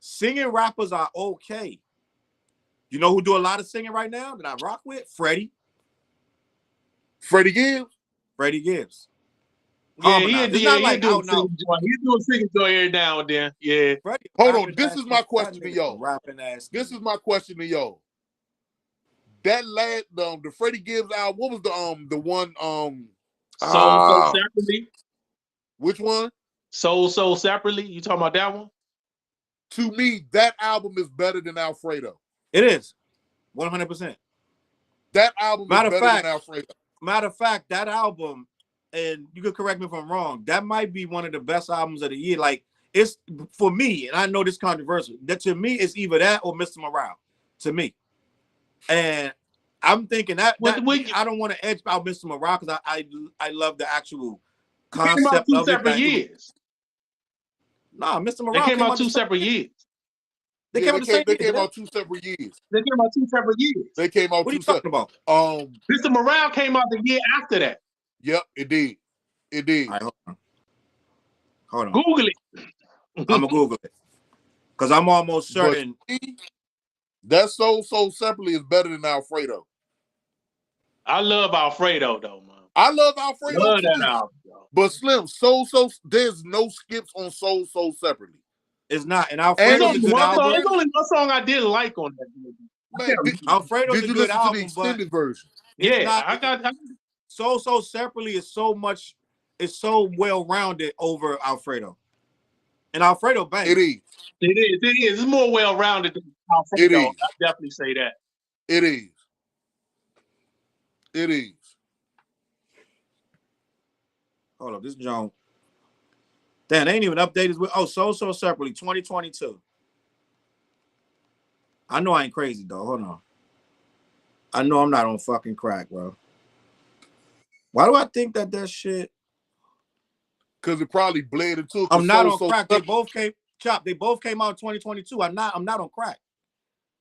singing rappers are okay. You know who do a lot of singing right now that I rock with? Freddie Gibbs? Freddie Gibbs. Yeah, he's doing singing joy every now and then. Yeah. Freddie, hold on. This is my question to y'all. This is my question to y'all. That the Freddie Gibbs album, what was the one Soul Separately? Which one? Soul Separately. You talking about that one? To me, that album is better than Alfredo. It is. 100%. That album is better than Alfredo. Matter of fact, that album, and you could correct me if I'm wrong, that might be one of the best albums of the year. Like, it's for me, and I know this is controversial, that to me it's either that or Mr. Morale. To me. And I'm thinking that I don't want to edge out Mr. Morale because I love the actual concept of it. Separate years. Nah, Mr. Morale came out 2 separate years. They came out 2 separate years. They came out 2 separate years. They came out. What are you talking about? Mr. Morale came out the year after that. Yep, it did. It did. All right, hold on. Google it. I'm gonna Google it because I'm almost certain that Soul Separately is better than Alfredo. I love Alfredo though, man. I love Alfredo. Love that album, but Slim, there's no skips on Soul Separately. It's not. And Alfredo's a good album. There's only one song I didn't like on that movie. Alfredo's did a you good listen album, to the extended version? Yeah, I got So Separately is so much. It's so well rounded over Alfredo, and Alfredo bangs. It is. It's more well rounded than Alfredo. I definitely say that. It is. It is. Hold up, this John. Damn, they ain't even updated with. Oh, So Separately, 2022. I know I ain't crazy though. Hold on. I know I'm not on fucking crack, bro. Why do I think that shit? Because it probably bled into it. I'm not on crack. They both came out in 2022. I'm not on crack.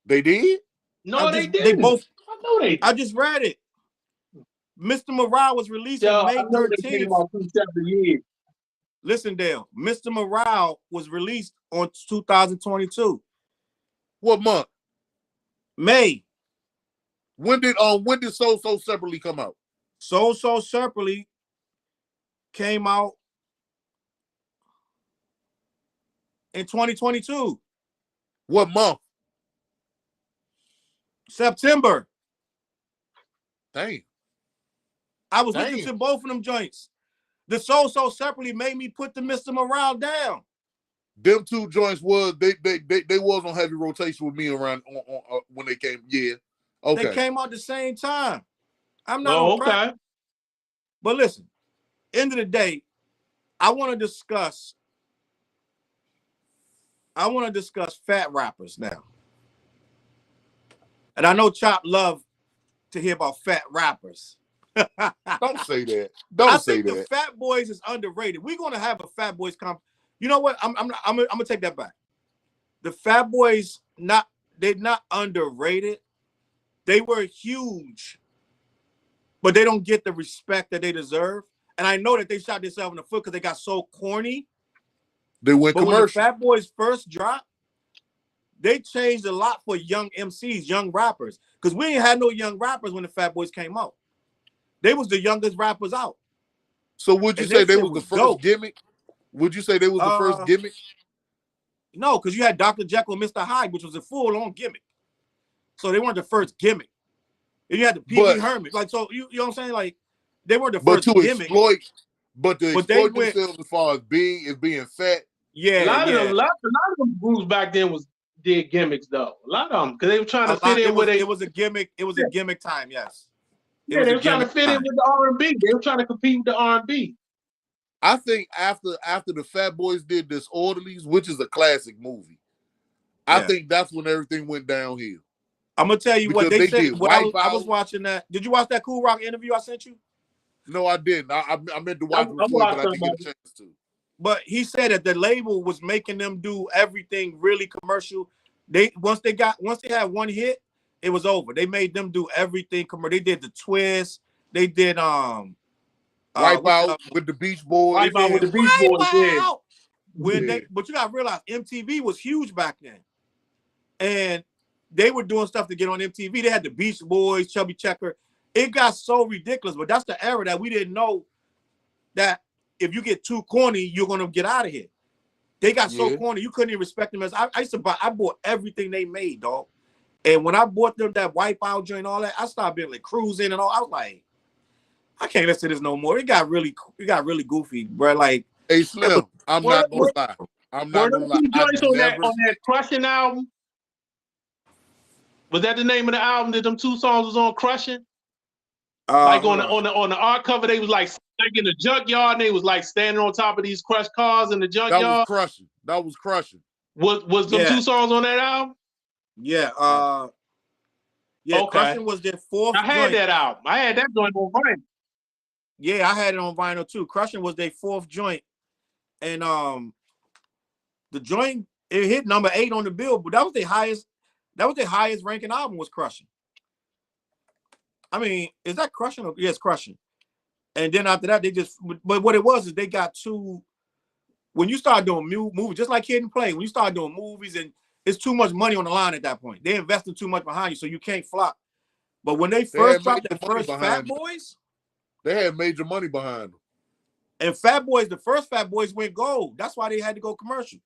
They did? No, they didn't. They both. I know they did. I just read it. Mr. Morale was released on May 13th. Listen, Dale. Mr. Morale was released on 2022. What month? May. When did So Separately come out? So Separately came out in 2022. What month? September. Dang. I was listening to both of them joints. The So Separately made me put the Mr. Morale down. Them two joints was they was on heavy rotation with me around on when they came. Yeah. Okay. They came out at the same time. I'm not on crack. But listen, end of the day, I want to discuss fat rappers now. And I know Chop love to hear about fat rappers. Don't say that. Don't say that. I think the Fat Boys is underrated. We're gonna have a Fat Boys You know what? I'm gonna take that back. The Fat Boys they're not underrated. They were huge, but they don't get the respect that they deserve. And I know that they shot themselves in the foot because they got so corny. They went commercial. When the Fat Boys first dropped, they changed a lot for young MCs, young rappers. Because we ain't had no young rappers when the Fat Boys came out. They was the youngest rappers out. So would you say they was the first gimmick? Would you say they was the first gimmick? No, because you had Dr. Jekyll and Mr. Hyde, which was a full-on gimmick. So they weren't the first gimmick. And you had the Pee-wee Herman. Like, so you know what I'm saying? Like, they weren't the first gimmick. But to exploit themselves as far as being fat. Yeah, a lot of them groups back then did gimmicks though. A lot of them because they were trying to fit in with it was a gimmick. It was a gimmick time, yes. They were trying to fit in with the R&B. They were trying to compete with the R&B. I think after the Fat Boys did Disorderlies, which is a classic movie, I think that's when everything went downhill. I'm gonna tell you what they said. I was watching that. Did you watch that Cool Rock interview I sent you? No, I didn't. I meant to watch it before, but I didn't get a chance to. But he said that the label was making them do everything really commercial. Once they had one hit, it was over. They made them do everything commercial. They did the twist. They did Wipeout with the Beach Boys. Wipeout with the Beach Boys. But you gotta realize MTV was huge back then, and they were doing stuff to get on MTV. They had the Beach Boys, Chubby Checker. It got so ridiculous, but that's the era that we didn't know that if you get too corny, you're gonna get out of here. They got so corny, you couldn't even respect them. I bought everything they made, dog. And when I bought them that Wipeout joint and all that, I started being like cruising and all. I was like, I can't listen to this no more. It got really goofy, bro. Like, hey Slim, I'm not gonna lie. I'm not gonna lie. On that Crushing album. Was that the name of the album that them two songs was on? Crushing. Like on the art cover, they was like in the junkyard, and they was like standing on top of these crushed cars in the junkyard. That was crushing. Was them two songs on that album? Yeah. Okay. Crushing was their fourth. I had that album. I had that joint on vinyl. Yeah, I had it on vinyl too. Crushing was their fourth joint, and the joint it hit number 8 on the Billboard. That was their highest. That was their highest ranking album. Was Crushing. I mean, is that Crushing? Yes, Crushing. And then after that, but what it was is they got too, when you start doing movies, just like Kid and Play, when you start doing movies and it's too much money on the line at that point, they're investing too much behind you, so you can't flop. But when they first dropped the first Fat Boys, they had major money behind them. And Fat Boys, the first Fat Boys went gold. That's why they had to go commercial.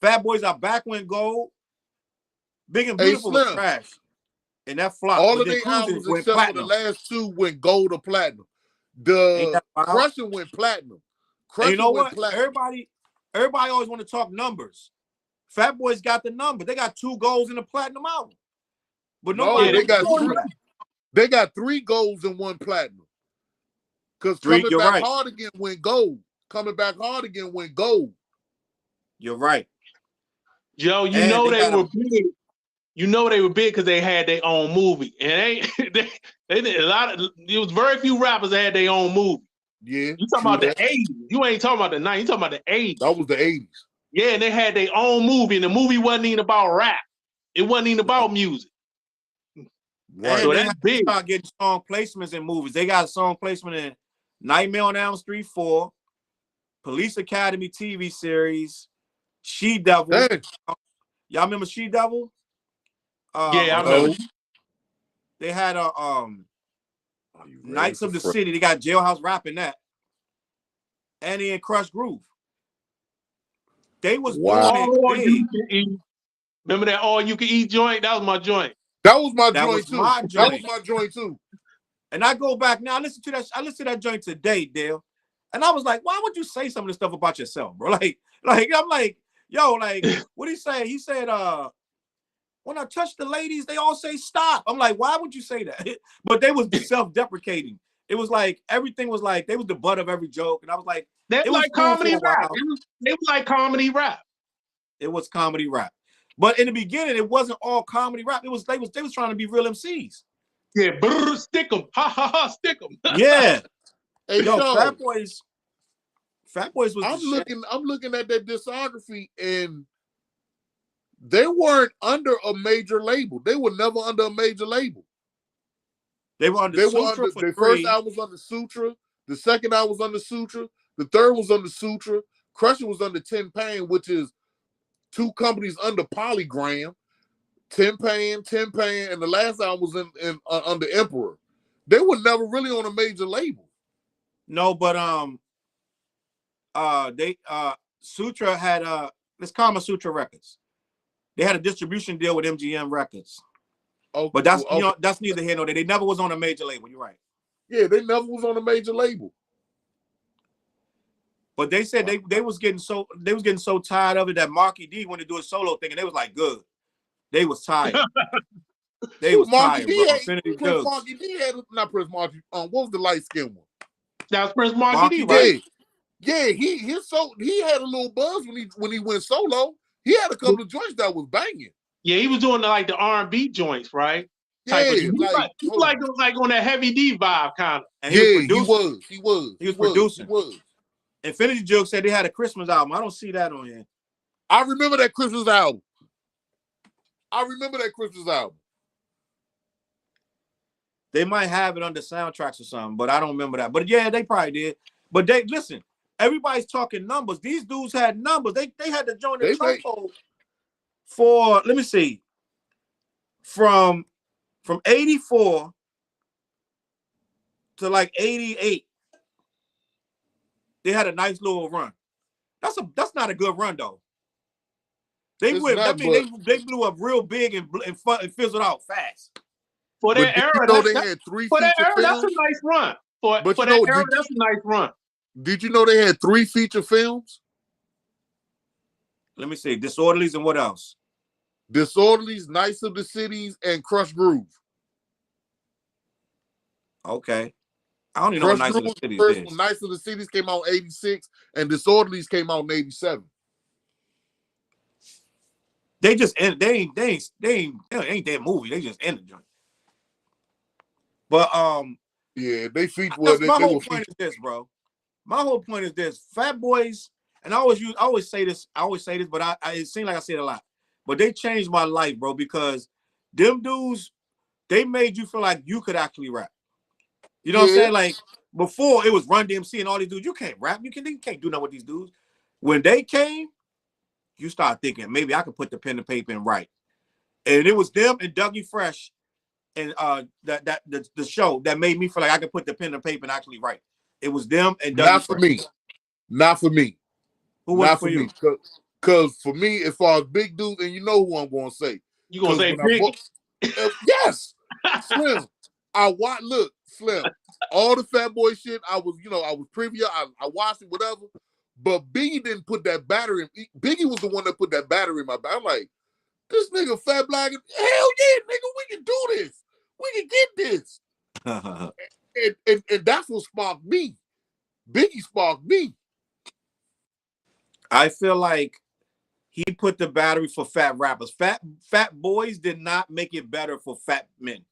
Fat Boys Are Back went gold. Big and Beautiful was trash. And that flopped. All of their albums except for the last two went gold or platinum. The Crushing went platinum. You know what? Platinum. Everybody always want to talk numbers. Fat Boys got the number. They got 2 golds in the platinum album. But nobody they got 3 golds and 1 platinum. Because Coming Back Hard Again went gold. Coming Back Hard Again went gold. You're right. Yo, you know they were big. You know they were big because they had their own movie, and they did a lot of. There was very few rappers that had their own movie. Yeah, you talking about the 80s? You ain't talking about the 90s. You talking about the 80s? That was the 80s. Yeah, and they had their own movie, and the movie wasn't even about rap. It wasn't even about music. Right. So that's big. Start getting song placements in movies. They got a song placement in Nightmare on Elm Street 4, Police Academy TV series, She Devil. Y'all remember She Devil? Yeah, I know. They had a Knights of the City. They got Jailhouse Rap in that. Annie and Crush Groove. They was doing it big. Remember that All You Can Eat joint? That was my joint. That was my joint too. That was my joint too. And I go back now. I listened to that joint today, Dale. And I was like, why would you say some of this stuff about yourself, bro? Like I'm like, yo, like, what did he say? He said, when I touch the ladies, they all say stop. I'm like, why would you say that? But they was self-deprecating. It was like everything was like they was the butt of every joke, and I was like, it was like comedy rap. It was like comedy rap. It was comedy rap, but in the beginning, it wasn't all comedy rap. It was they was trying to be real MCs. Yeah, brr, stick 'em, ha ha ha, stick 'em. Yeah, hey, yo, Fat Boys was. I'm looking at that discography and. They weren't under a major label. They were never under a major label. They were under Sutra. The first album was under Sutra. The second album was under Sutra. The third was under Sutra. Crushing was under 10 Pain, which is 2 companies under Polygram. 10 Pain, and the last album was under Emperor. They were never really on a major label. No, but Sutra had let's call them Sutra Records. They had a distribution deal with MGM Records. Okay, but that's that's neither here nor there. They never was on a major label. You're right. Yeah, they never was on a major label. But they said they was getting so tired of it that Marky D wanted to do a solo thing, and they was like, good. They was tired. They was tired. Marky D had not Prince Marky. What was the light skinned one? That was Prince Marky D, right? Yeah, he had a little buzz when he went solo. He had a couple of joints that was banging. Yeah, he was doing like the R&B joints, right? Yeah, he was like on that Heavy D vibe kind of. He was producing. Infinity Joke said they had a Christmas album. I don't see that on here. I remember that Christmas album. They might have it under soundtracks or something, but I don't remember that. But yeah, they probably did. But they listen. Everybody's talking numbers. These dudes had numbers. They had to join the chokehold for, let me see, from 84 to like 88. They had a nice little run. That's not a good run though. They blew up real big and fizzled out fast. For that era, that's a nice run. For that era, that's a nice run. Did you know they had 3 feature films? Let me see. Disorderlies and what else? Disorderlies, Knights of the Cities, and Crush Groove. Okay. I don't even know what Knights of the Cities is. Knights of the Cities came out in 86, and Disorderlies came out in 87. They just ain't that movie. They just ended joint. But yeah, they feature. My whole point is this, bro. My whole point is this: Fat Boys, and I always say this, but it seems like I say it a lot. But they changed my life, bro, because them dudes, they made you feel like you could actually rap. You know what I'm saying? Like before, it was Run DMC and all these dudes. You can't rap. You can't do nothing with these dudes. When they came, you start thinking maybe I could put the pen to paper and write. And it was them and Dougie Fresh and the show that made me feel like I could put the pen to paper and actually write. It was them and Dougie Not for me. Who was it for you? Because for me, as far as big dudes, and you know who I'm going to say. You going to say Biggie? Yes. Slim. Slim. All the Fat Boy shit, I was privy. I watched it, whatever. But Biggie didn't put that battery in. Biggie was the one that put that battery in my back. I'm like, this nigga Fat Black, hell yeah, nigga, we can do this. We can get this. and that's what sparked me. Biggie sparked me. I feel like he put the battery for fat rappers. Fat boys did not make it better for fat men.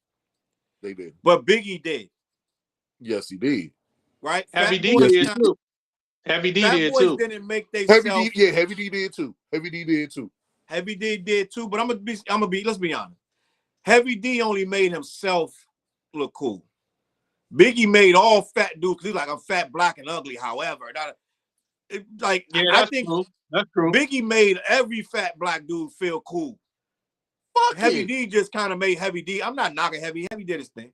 They did. But Biggie did. Yes, he did. Right? Heavy D did too. Heavy D did too. Didn't make they Heavy D did too. Heavy D did too. Heavy D did too, but I'm gonna be, let's be honest. Heavy D only made himself look cool. Biggie made all fat dudes look like I'm fat, black, and ugly. However, I think true. That's true. Biggie made every fat black dude feel cool. Fuck Heavy D just kind of made Heavy D. I'm not knocking Heavy. Heavy did his thing,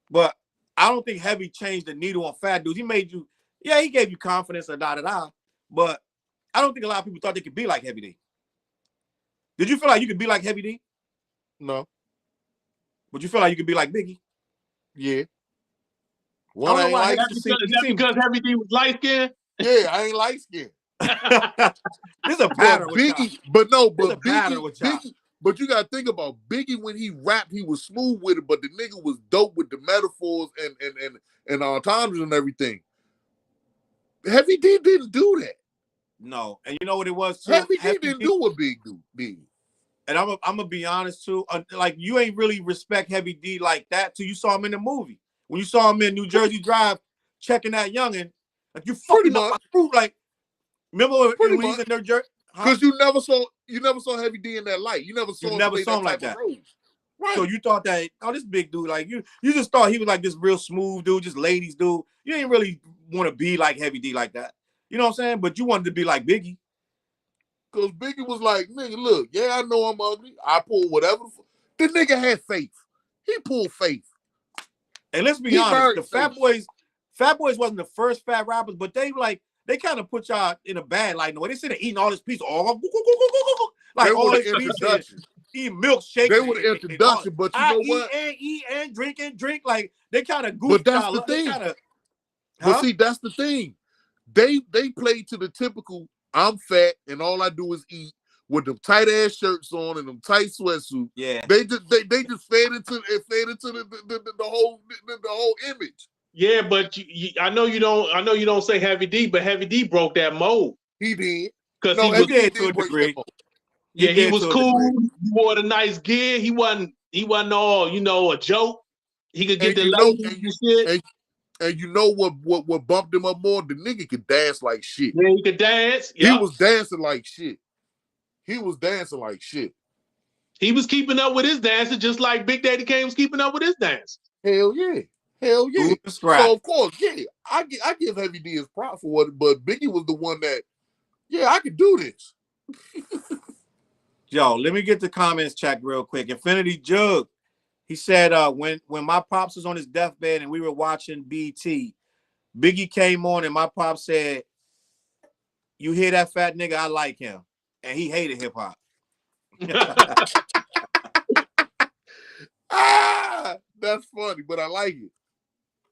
but I don't think Heavy changed the needle on fat dudes. He made you, he gave you confidence and but I don't think a lot of people thought they could be like Heavy D. Did you feel like you could be like Heavy D? No. But you feel like you could be like Biggie? Yeah. Because Heavy D was light skinned? Yeah, I ain't light skinned. There's a pattern with Biggie, Biggie, but you gotta think about Biggie when he rapped, he was smooth with it, but the nigga was dope with the metaphors and entendres and everything. Heavy D didn't do that. No, and you know what it was too? Heavy D didn't do what Big did. And I'm gonna be honest too. Like you ain't really respect Heavy D like that till you saw him in the movie. When you saw him in New Jersey Drive checking that youngin', like you fucking up my fruit. Like remember when he's in New Jersey? Because you never saw Heavy D in that light. You never saw him like that. Right. So you thought that this big dude, like you just thought he was like this real smooth dude, just ladies dude. You didn't really want to be like Heavy D like that. You know what I'm saying? But you wanted to be like Biggie. Because Biggie was like, nigga, look, I know I'm ugly. I pull whatever. The nigga had faith. He pulled faith. And let's be honest, the Fat Boys wasn't the first fat rappers, but they kind of put y'all in a bad light. No way. They said they're eating all this pizza, like all this pizza, eating milkshake. They were the introduction, but you know what? Eat and drink. Like they kind of goofed. But that's the thing. But see, that's the thing. They played to the typical. I'm fat and all I do is eat with them tight ass shirts on and them tight sweatsuits. Yeah, they just fed into the whole image. Yeah, but I know you don't say Heavy D, but Heavy D broke that mold. He did because he was dead to a degree. Yeah, he was cool. He wore the nice gear. He wasn't all a joke. He could get the ladies and shit. And you know what bumped him up more? The nigga could dance like shit. Yeah, he could dance. Yep. He was dancing like shit. He was keeping up with his dances just like Big Daddy Kane was keeping up with his dance. Hell yeah. So of course, I give Heavy D his props for it, but Biggie was the one that, I could do this. Yo, let me get the comments checked real quick. Infinity Jug. He said, when my pops was on his deathbed and we were watching BT, Biggie came on and my pops said, "You hear that fat nigga? I like him." And he hated hip hop. That's funny, but I like it.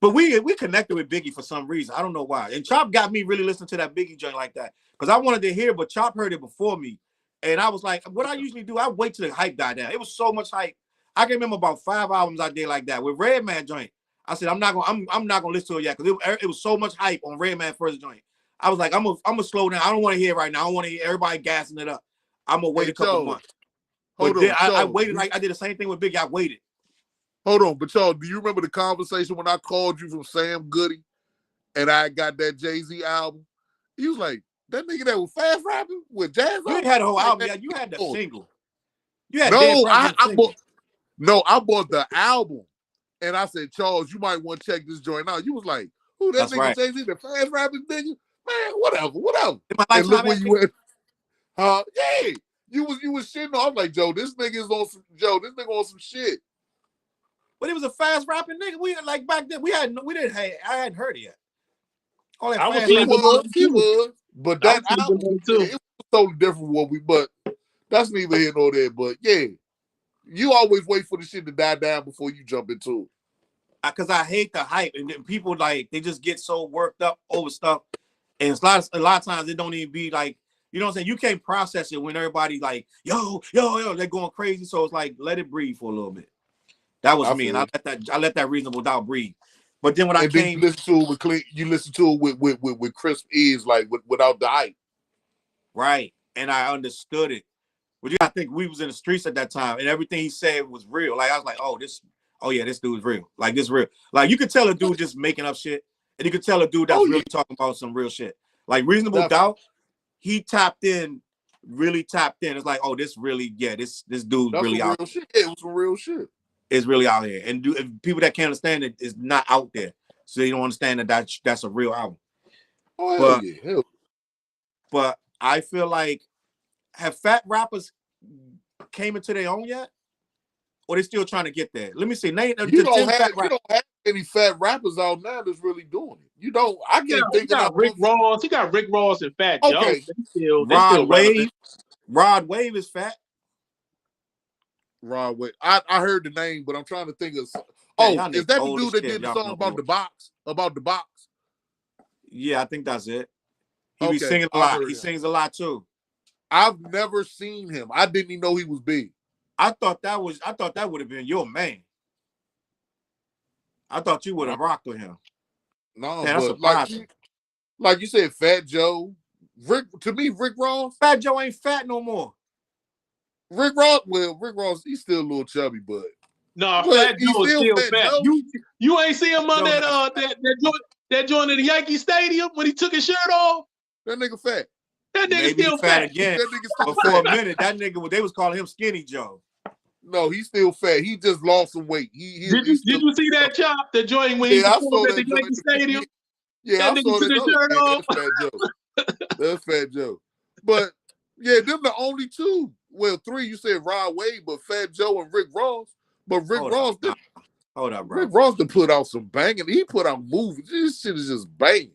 But we connected with Biggie for some reason. I don't know why. And Chop got me really listening to that Biggie joint like that. Because I wanted to hear, but Chop heard it before me. And I was like, what I usually do, I wait till the hype died down. It was so much hype. I can remember about 5 albums I did like that. With Redman joint, I said, I'm not gonna listen to it yet because it was so much hype on Redman first joint. I was like, I'm gonna slow down. I don't want to hear it right now. I don't want to hear everybody gassing it up. I'm gonna wait a couple months. I waited. Like I did the same thing with Biggie. I waited. Hold on, but y'all, do you remember the conversation when I called you from Sam Goody and I got that Jay-Z album? He was like, that nigga that was fast rapping with jazz. You had a whole album. Yeah, you had the single. You had I bought the album. And I said, Challz, you might want to check this joint out. You was like, who that nigga right. Jay-Z, the fast rapping nigga? Man, whatever. And look where you went. Yeah. You was shitting on. I was like, Joe, this nigga on some shit. But it was a fast rapping nigga. We like back then. I hadn't heard it yet. He was. But that album, it was totally different what but that's neither here nor there. But yeah, you always wait for the shit to die down before you jump into it. Because I hate the hype, and then people like they just get so worked up over stuff, and it's a lot of times it don't even be like, you know what I'm saying? You can't process it when everybody like yo, they're going crazy. So it's like let it breathe for a little bit. That was me, and I let that reasonable doubt breathe. But then when I came, you listen to it with clean, you listen to it with crisp ears, like without the hype, right? And I understood it. But you gotta think we was in the streets at that time, and everything he said was real. Like I was like, oh yeah, this dude's real. Like this real. Like you could tell a dude just making up shit, and you could tell a dude that's really talking about some real shit. Like reasonable doubt, he really tapped in. It's like, oh, this really, this dude's really out. Real shit. Yeah, it was some real shit. It's really out here, and people that can't understand it is not out there, so they don't understand that's a real album. Oh but I feel like have fat rappers came into their own yet, or they still trying to get there? Let me see. You don't have any fat rappers out now that's really doing it. You don't. I can't think of Rick Ross. You got Rick Ross and Fat Joe. Rod Wave is fat. Rod Wave. I heard the name, but I'm trying to think of. Is that the dude that did the song about the box? About the box? Yeah, I think that's it. He be singing a lot. He sings a lot too. I've never seen him. I didn't even know he was big. I thought that would have been your man. I thought you would have rocked with him. No, but like you said, Fat Joe. Rick Ross. Fat Joe ain't fat no more. Rick Ross, he's still a little chubby, but Fat Joe is still fat. You ain't see him on that joint in the Yankee Stadium when he took his shirt off? That nigga fat. That nigga still fat again. That nigga still for a minute, that nigga, they was calling him Skinny Joe. No, he's still fat. He just lost some weight. Did you see that chop? The joint when he performed at the Yankee Stadium? Yeah, that nigga took his shirt off. That's Fat Joe. That's Fat Joe. But yeah, them the only two. Well, three. You said Rod Wave, but Fat Joe and Rick Ross. But Rick Ross did. Hold up, bro. Rick Ross did put out some banging. He put out movies. This shit is just banging.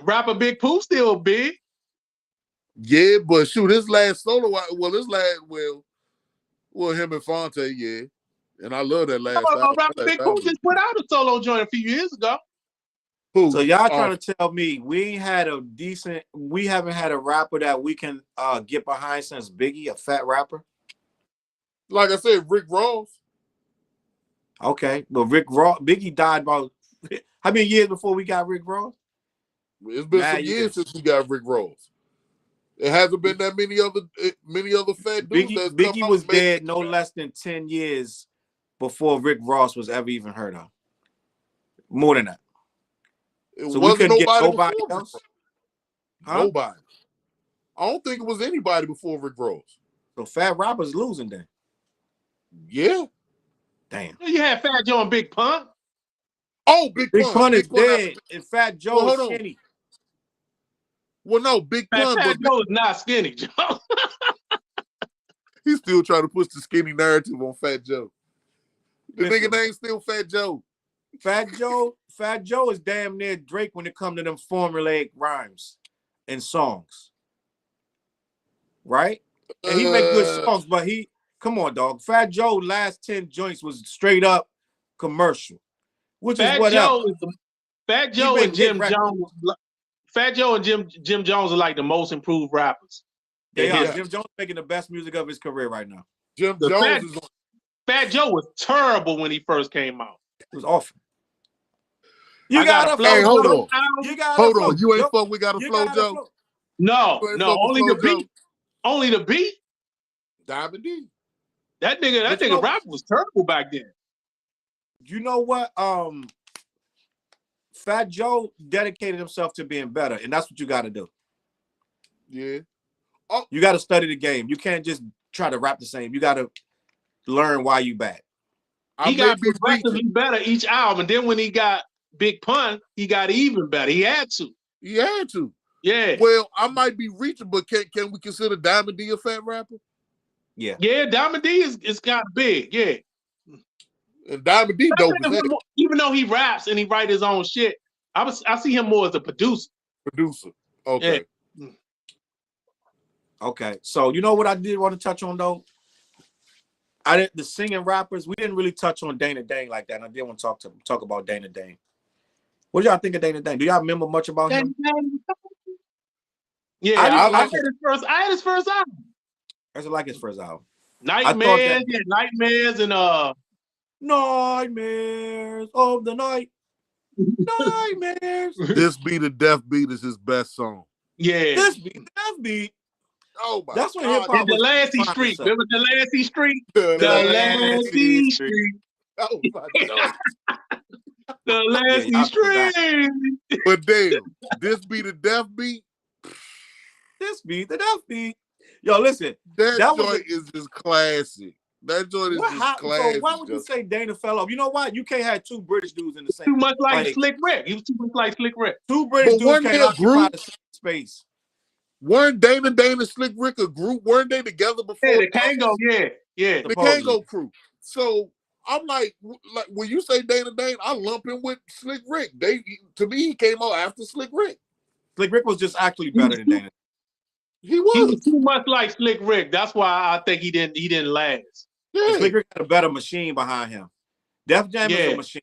Rapper Big Pooh still big. Yeah, but shoot, his last solo, him and Fonte, yeah. And I love that last album. Rapper Big Pooh just put out a solo joint a few years ago. Who? So y'all trying to tell me we haven't had a rapper that we can get behind since Biggie, a fat rapper? Like I said, Rick Ross. Okay, but Biggie died about how many years before we got Rick Ross? It's been some years since we got Rick Ross. It hasn't been that many other fat dudes. Biggie was dead no less than 10 years before Rick Ross was ever even heard of. More than that. So we couldn't get nobody else? Huh? Nobody. I don't think it was anybody before Rick Ross. So fat rappers losing then. Yeah. Damn. You had Fat Joe and Big Pun. Oh, Big Pun is dead, and Fat Joe is skinny. Well, no, Big Pun. Fat Joe is not skinny, Joe. He's still trying to push the skinny narrative on Fat Joe. The nigga name's still Fat Joe. Fat Joe is damn near Drake when it comes to them formulaic rhymes and songs. Right? And he make good songs, but come on, dog. Fat Joe last 10 joints was straight up commercial. Which is whatever. Fat Joe and Jim Jones. Fat Joe and Jim Jones are like the most improved rappers. They are. Jim Jones making the best music of his career right now. Fat Joe was terrible when he first came out. It was awful. Hold on. You ain't fuck. We got a flow, Joe. No, only the beat. Only the beat. Diamond D. That nigga rap was terrible back then. You know what? Fat Joe dedicated himself to being better, and that's what you got to do. Yeah. Oh. You got to study the game. You can't just try to rap the same. You got to learn why you bad. He got progressively better each album, and then when he got Big Pun, he got even better. He had to. Yeah. Well, I might be reaching, but can we consider Diamond D a fat rapper? Yeah. Yeah, Diamond D is kind of big. Yeah. And Diamond D dope as hell. Even though he raps and he write his own shit, I see him more as a producer. Okay. Yeah. Okay, so you know what I did want to touch on though? I didn't the singing rappers. We didn't really touch on Dane like that. And I did want to talk about Dane. What do y'all think of Dane? Do y'all remember much about him? Yeah, I had his first. I had his first album. I like his first album. Nightmares, Nightmares, and Nightmares of the Night. Nightmares. This Be the Death Beat is his best song. Yeah. This Be the Death Beat. Oh my That's when hip hop was Delancey Street. Remember Delancey Street? Delancey Street. Oh my God. Delancey Street. But damn, This Be the Death Beat. This Be the Death Beat. Yo, listen. That joint is just classic. That joint is just classic. So why would you say Dana fell off? You know what? You can't have two British dudes in the same. Too much like Slick Rick. He was too much like Slick Rick. Two British dudes can't occupy the same space. Weren't Dana and Slick Rick a group? Weren't they together before? Yeah, the Kango, yeah. The Kango crew. So I'm like when you say Dane, I lump him with Slick Rick. To me, he came out after Slick Rick. Slick Rick was just actually better than Dana. He was too much like Slick Rick. That's why I think he didn't last. Yeah. Slick Rick had a better machine behind him. Def Jam is a machine.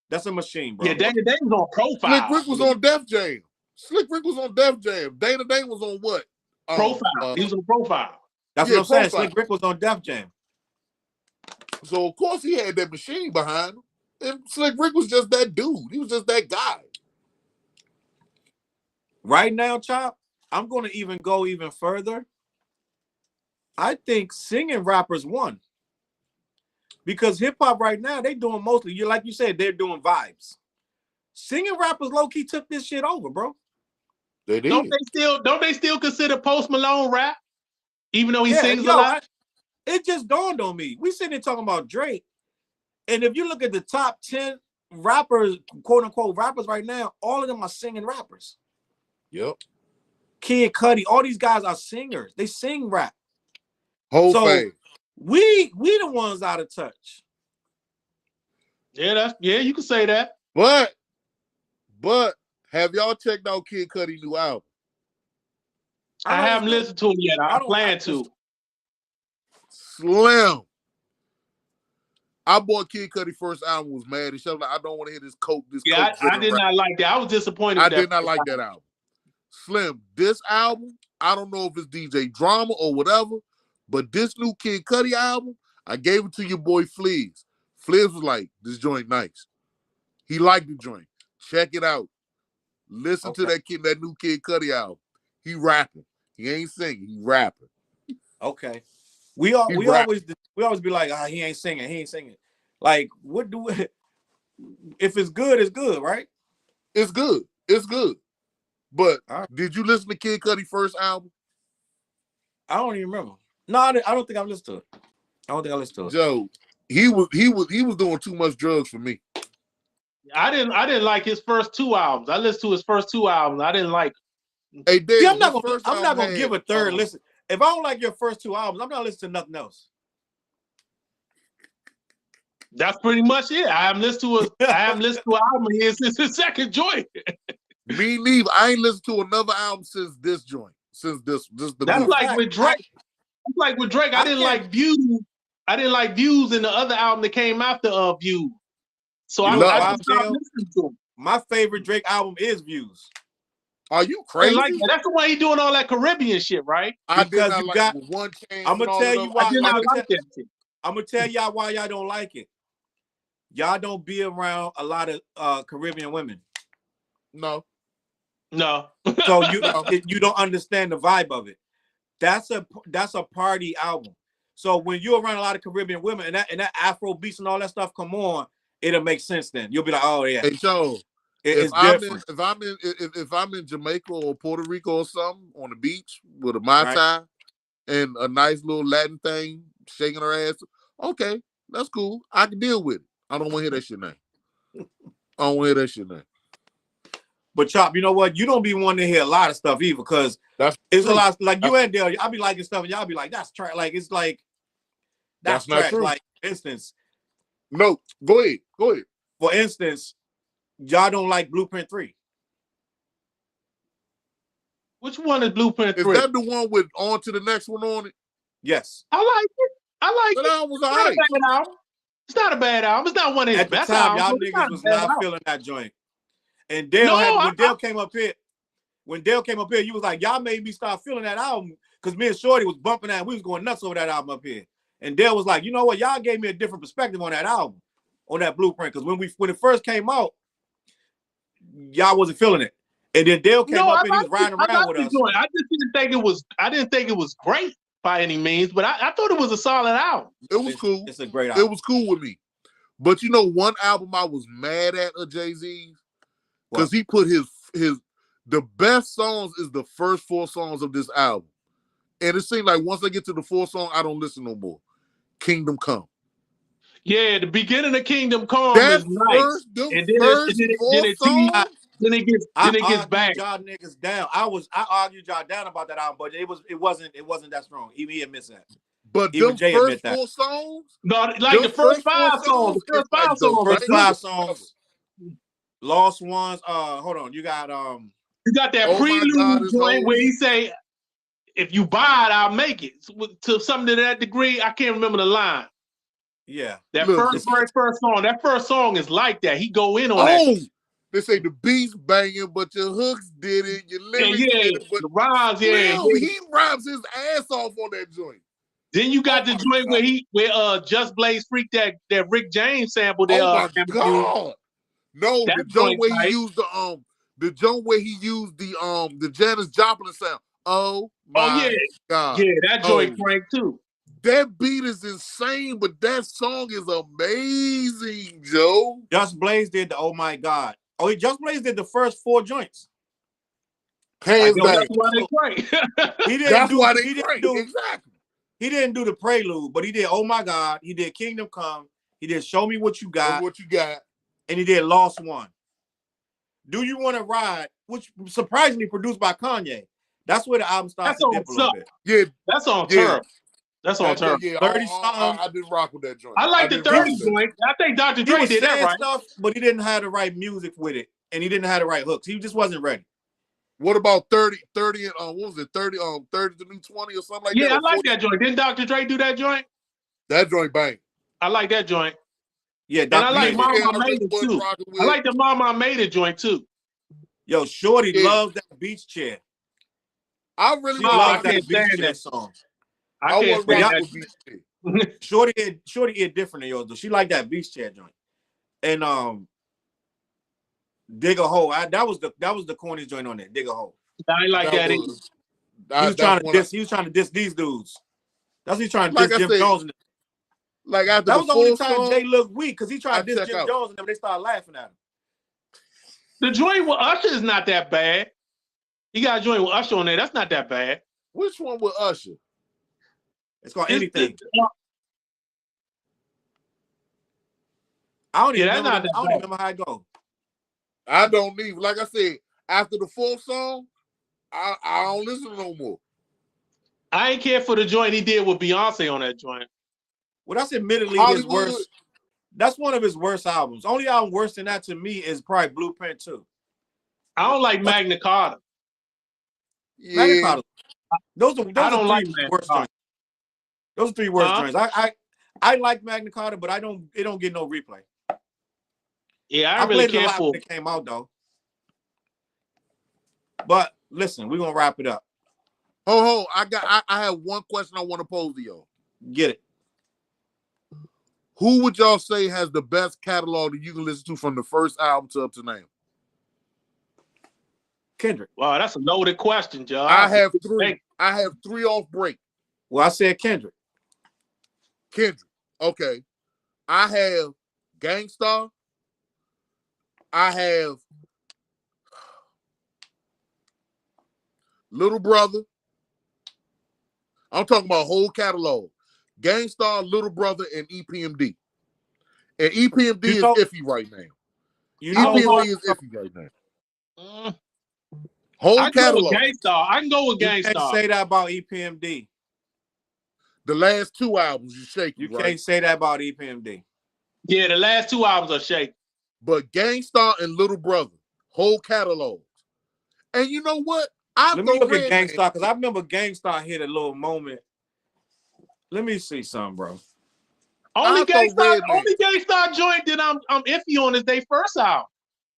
That's a machine, bro. Yeah, Dane was on Profile. Slick Rick was on Def Jam. Slick Rick was on Def Jam. Dane was on what? Profile. He was on Profile. That's what I'm saying. Slick Rick was on Def Jam. So of course he had that machine behind him. And Slick Rick was just that dude. He was just that guy. Right now, Chop, I'm going to go even further. I think singing rappers won. Because hip-hop right now, they doing mostly, like you said, they're doing vibes. Singing rappers low-key took this shit over, bro. They did. Don't they still consider Post Malone rap? Even though he sings a lot? It just dawned on me. We sitting here talking about Drake. And if you look at the top 10 rappers, quote-unquote rappers right now, all of them are singing rappers. Yep. Kid Cudi, all these guys are singers. They sing rap. Whole thing. We the ones out of touch. Yeah, you can say that. But have y'all checked out Kid Cudi's new album? I haven't listened to it yet. I plan to. Slim. I bought Kid Cudi's first album, was mad as shit. Like, I don't want to hear this coke. I did not like that. I was disappointed. I did not like that album. Slim, this album, I don't know if it's DJ Drama or whatever, but this new Kid Cudi album, I gave it to your boy Fleas. Fleas was like, this joint nice. He liked the joint. Check it out. Listen to that new Kid Cudi album. He rapping. He ain't singing. He rapping. Okay. We always be like, he ain't singing. He ain't singing. Like, if it's good, it's good, right? It's good. It's good. But did you listen to Kid Cudi's first album? I don't even remember. No, I don't think I listened to it. I don't think I listened to it. Joe, he was doing too much drugs for me. I didn't like his first two albums. I listened to his first two albums. I didn't like. Hey, Dave, see, I'm not gonna give a third listen. If I don't like your first two albums, I'm not listening to nothing else. That's pretty much it. I haven't listened to an album here since his second joint. Me neither. I ain't listened to another album since this joint. Since this the That's movie. like with Drake. That's like with Drake. I didn't like Views. I didn't like Views in the other album that came after Views. So I stopped listening to him. My favorite Drake album is Views. Are you crazy? Like that's the way he doing all that Caribbean shit, right? I did not like One Chain. I'm gonna tell you why. I'm gonna tell y'all why y'all don't like it. Y'all don't be around a lot of Caribbean women. No. So you don't understand the vibe of it. That's a party album. So when you're around a lot of Caribbean women and that Afro beats and all that stuff come on, it'll make sense then. You'll be like, oh yeah. Hey Joe, it's different. If I'm in Jamaica or Puerto Rico or something on the beach with a Mai Tai and a nice little Latin thing shaking her ass, okay, that's cool. I can deal with it. I don't want to hear that shit now. But Chop, you know what? You don't be wanting to hear a lot of stuff either, because it's a lot like you and Dale. I'll be liking stuff, and y'all be like, "That's trash." Like it's like that's not trash. true. Like for instance, no, go ahead. For instance, y'all don't like Blueprint 3. Which one is Blueprint 3? Is that the one with On to the Next One on it? Yes. I like it. That album was all right. It's not a bad album. It's not one of his At the best time, albums. y'all niggas was not feeling that joint. And when Dale came up here, you was like, y'all made me start feeling that album because me and Shorty was bumping that. We was going nuts over that album up here. And Dale was like, you know what? Y'all gave me a different perspective on that album, on that Blueprint. Because when it first came out, y'all wasn't feeling it. And then Dale came up and he was riding around with us. I just didn't think it was. I didn't think it was great by any means, but I thought it was a solid album. It was cool. It's a great album. It was cool with me. But you know, one album I was mad at of Jay-Z's because he put the best songs is the first 4 songs of this album, and it seemed like once I get to the 4th song, I don't listen no more. Kingdom Come. Yeah, the beginning of Kingdom Come is nice, and then it gets back. Y'all niggas down. I argued y'all down about that album, but it wasn't that strong. Even he admits that. But even the first 4 songs, no, like the first 5 songs. The first 5 songs, Lost Ones. Hold on, you got that prelude joint where he say, "If you buy it, I'll make it." To something to that degree, I can't remember the line. Yeah, that first song. That first song is like that. He go in on that. They say the beats banging, but your hooks did it. Your lyrics did it, but the rhymes, he rhymes his ass off on that joint. Then you got the joint where Just Blaze freaked that Rick James sample. Oh my god! No, the joint where he used the Janis Joplin sound. Oh my god! Yeah, that joint crank too. That beat is insane, but that song is amazing, Joe. Just Blaze did the Oh My God. Oh, Just Blaze did the first 4 joints. Hands down. That's why they crank. Exactly. He didn't do the prelude, but he did Oh My God. He did Kingdom Come. He did Show Me What You Got. And he did Lost One. Do You Want to Ride, which surprisingly produced by Kanye. That's where the album starts to dip a little bit. Yeah, that's on Turf. That's on Turf. Yeah, 30 I didn't rock with that joint. I like the 30 joint. I think Dr. Dre did that right. Stuff, but he didn't have the right music with it, and he didn't have the right hooks. He just wasn't ready. What about 30 what was it? 30 the new 20 or something like that? Yeah, I like that joint. Didn't Dr. Dre do that joint? That joint bang. I like that joint. Yeah, and I like Mama I Made It too. I like the Mama I Made It joint too. Yo, Shorty loves that beach chair. I really love that beach chair song. I can't stand that beach chair. Shorty is different than yours though. She like that beach chair joint. And Dig a Hole. That was the corniest joint on there. Dig a Hole. I ain't like that. He was trying to diss these dudes. That's what he's trying to diss Jim Jones. Like after that was the only time song, Jay looked weak because he tried to diss Jim Jones and then they started laughing at him. The joint with Usher is not that bad. You got a joint with Usher on there. That's not that bad. Which one with Usher? It's called Anything. I don't even remember how it goes. I don't even. Like I said, after the 4th song, I don't listen no more. I ain't care for the joint he did with Beyonce on that joint. Well, that's admittedly his worst. That's one of his worst albums. Only album worse than that to me is probably Blueprint 2. I don't like Magna Carta. Yeah. Magna Carta. Those are three worst joints. Those are 3 worst joints. I like Magna Carta, but it don't get no replay. Yeah, I really care for it. It came out though. But listen, we're gonna wrap it up. I have one question I want to pose to y'all. Get it. Who would y'all say has the best catalog that you can listen to from the first album to up to now? Kendrick. Wow, that's a loaded question, Joe. I have 3. I have 3 off break. Well, I said Kendrick. Okay. I have Gangstar. I have Little Brother. I'm talking about whole catalog. Gangstar, Little Brother, and EPMD. And EPMD is iffy right now. EPMD is iffy right now. Whole catalog. I can go with Gangstar. You can't say that about EPMD. The last 2 albums, you shaky, You can't say that about EPMD. Yeah, the last 2 albums are shaky. But Gangstar and Little Brother, whole catalogs. And you know what? Let me look at Gangstar because I remember Gangstar hit a little moment. Let me see something, bro. Only Gangstar joint that I'm iffy on is their first album.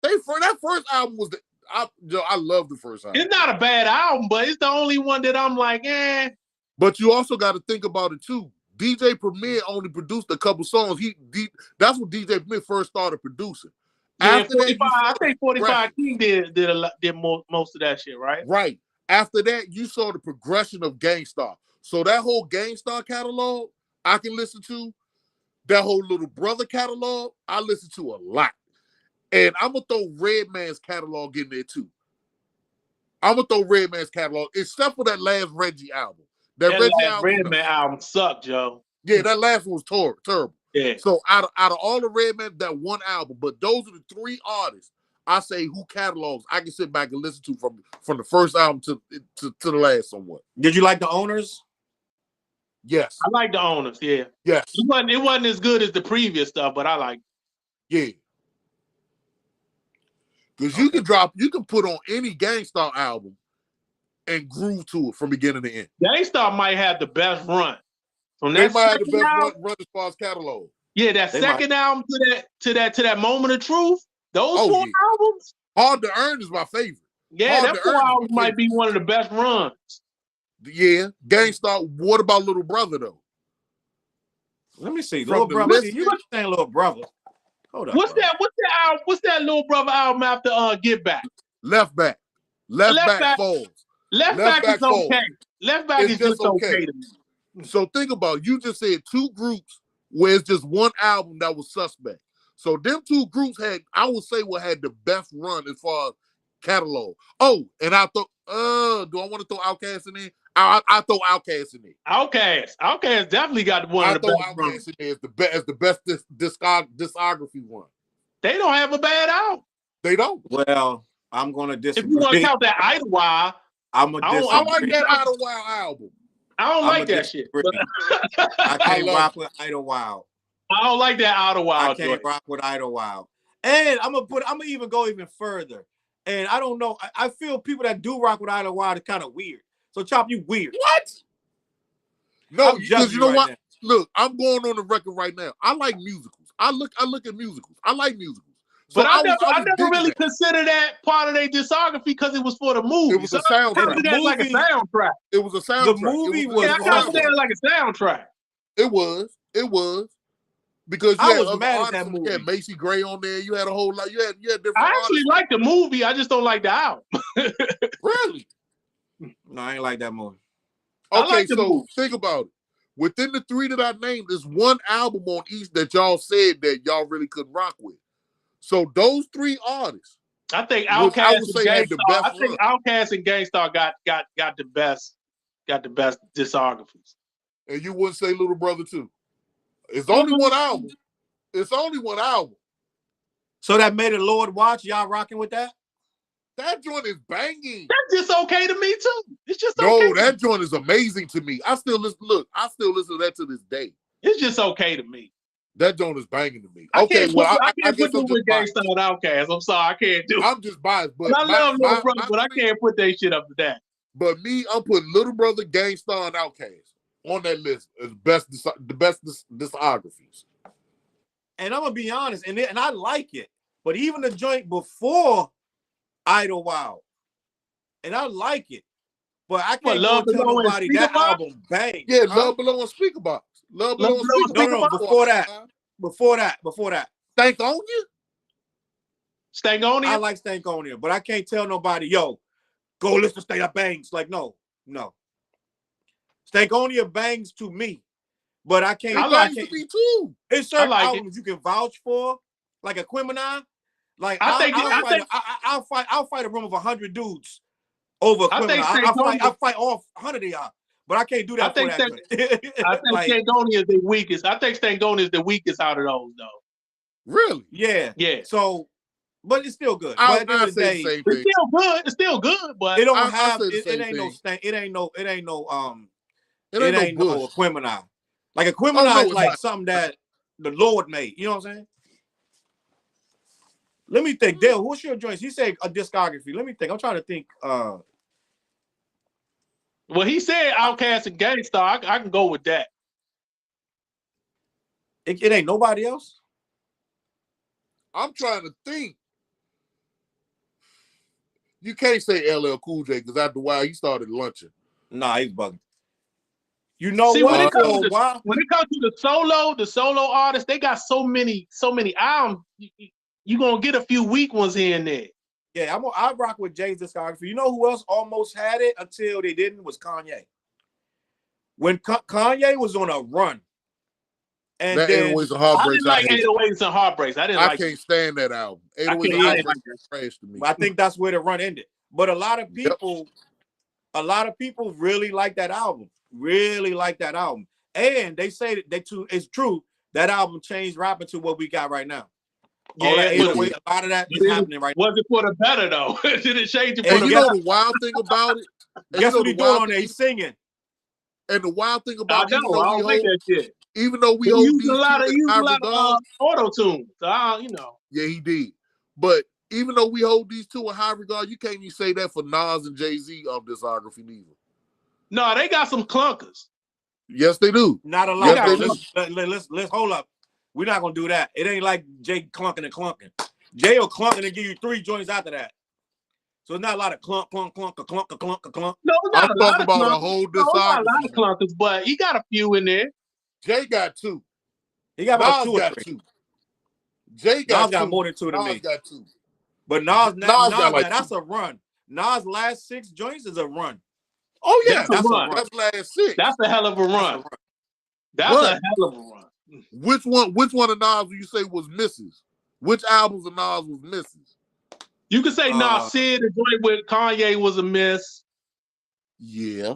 That first album was I love the first album. It's not a bad album, but it's the only one that I'm like, eh. But you also got to think about it too. DJ Premier only produced a couple songs. That's when DJ Premier first started producing. Yeah, 45, I think 45 King did most of that shit, right? Right. After that, you saw the progression of Gangstar. So that whole Gangstar catalog, I can listen to. That whole Little Brother catalog, I listen to a lot. And I'm going to throw Redman's catalog in there too. I'm going to throw Redman's catalog, except for that last Reggie album. That Redman album sucked, Joe. Yeah, that last one was terrible. Yeah. So out of all the Redman, that one album, but those are the three artists I say who catalogs I can sit back and listen to from the first album to the last somewhat. Did you like the Owners? Yes. I like the Owners, yeah. Yes. It wasn't as good as the previous stuff, but I like it. Yeah. Because you can put on any Gangstar album and groove to it from beginning to end. Gangstar might have the best run. They might have the best run as far as catalog. Yeah, that second album to that Moment of Truth, those four albums. Hard to Earn is my favorite. Yeah, that four albums might be one of the best runs. Yeah, Gangstar. What about Little Brother though? Let me see. Little Brother. You saying Little Brother? Hold up. What's that Little Brother album after Get Back? Left Back. Left Back Falls. Left Back is okay. Left Back is just okay to me. So think about it. You just said two groups where it's just one album that was suspect. So them two groups had the best run as far as catalog. Oh, and I thought, do I want to throw Outkast in there? I throw Outkast in there. Outkast definitely got one of the best runs. Outkast in there as the best discography one. They don't have a bad album. They don't. Well, I'm gonna disagree. If you want to count that Idlewild, I like that Idlewild album. I don't like that shit. I can't rock with Idlewild. I don't like that Idlewild. I can't rock with Idlewild. And I'm gonna even go even further. And I don't know. I feel people that do rock with Idlewild are kind of weird. So Chop, you weird. What? No, because you know what? Now. Look, I'm going on the record right now. I like musicals. I look at musicals. I like musicals. So but I never really considered that part of their discography because it was for the movie. It was a soundtrack. It was like a soundtrack. It was a soundtrack. The movie was like a soundtrack. It was. Because I was mad at that movie. You had Macy Gray on there. You had a whole lot. You had different. I actually like the movie. I just don't like the album. Really? No, I ain't like that movie. Okay, so think about it. Within the three that I named, there's one album on each that y'all said that y'all really couldn't rock with. So those three artists, I think Outkast and Gangstar got the best discographies. And you wouldn't say Little Brother too. It's only one album. It's only one album. So that Made the Lord Watch, y'all rocking with that? That joint is banging. That's just okay to me too. It's just okay. No, that joint is amazing to me. I still listen to that to this day. It's just okay to me. That joint is banging to me. I can't put them with Gangstar and Outkast. I'm sorry, I can't do it. I'm just biased, but I love Little Brother, but I can't put that shit up to that. But me, I'm putting Little Brother, Gangstar, and Outkast on that list as the best discographies. And I'm gonna be honest, and I like it. But even the joint before Idlewild, and I like it, but I can't tell nobody that album bang. Yeah, Love Below on Speakerbox. Love Below on Speakerbox. No, before that. Stankonia? I like Stankonia, but I can't tell nobody, yo, go listen to Stay Up Bangs. Like, no. Stankonia bangs to me, but I can't. It bangs to me too. It's certain albums you can vouch for, like Aquemini. Like I'll fight a room of 100 dudes over Aquemini. I'll fight all 100 of y'all, but I can't do that. I think Stankonia is the weakest. I think Stankonia is the weakest out of those, though. Really? Yeah. So, but it's still good. But at the end of the day, it's still good, but it don't have. It ain't no stank. It ain't no Aquemini. Like Aquemini is like something that the Lord made. You know what I'm saying? Let me think. Dale, what's your joints? He said a discography. Let me think. I'm trying to think. Well, he said Outkast and Gangstar. I can go with that. It ain't nobody else. I'm trying to think. You can't say LL Cool J because after a while he started lunching. Nah, he's bugging. You know See, what? when it comes to the solo artists, they got so many albums. You gonna get a few weak ones here and there. Yeah, I rock with Jay's discography. You know who else almost had it until they didn't was Kanye. When Kanye was on a run, and that then 808s and Heartbreaks. I didn't like 808s and Heartbreaks. I can't stand that album. 808s and Heartbreaks is trash to me. I think that's where the run ended. But a lot of people really like that album. Really like that album. And they say that it's true. That album changed rapping to what we got right now. Yeah, a lot of that is happening right now. Was it for the better though? Did it change it for and the you better? know the wild thing about it? Guess what he doing on there? He's singing. And the wild thing about it, even though we hold used a lot of auto-tune. So Yeah, he did. But even though we hold these two in high regard, you can't even say that for Nas and Jay-Z discography neither. No, they got some clunkers. Yes, they do. Not a lot. Yes, let's hold up. We're not gonna do that. It ain't like Jay clunking. Jay will clunking and give you 3 joints after that. So it's not a lot of clunk. No, I'm talking about a whole discography. No, not a lot of clunkers, but he got a few in there. Jay got 2. He got about 2 or 3. Jay got more than 2 to me. Nas got 2. But Nas got like that's a run. Nas' last 6 joints is a run. Oh yeah, that's a run. That's last 6. That's a hell of a run. That's a hell of a run. Which one of Nas would you say was misses? Which albums of Nas was misses? You could say Nas Sid, the joint with Kanye was a miss. Yeah.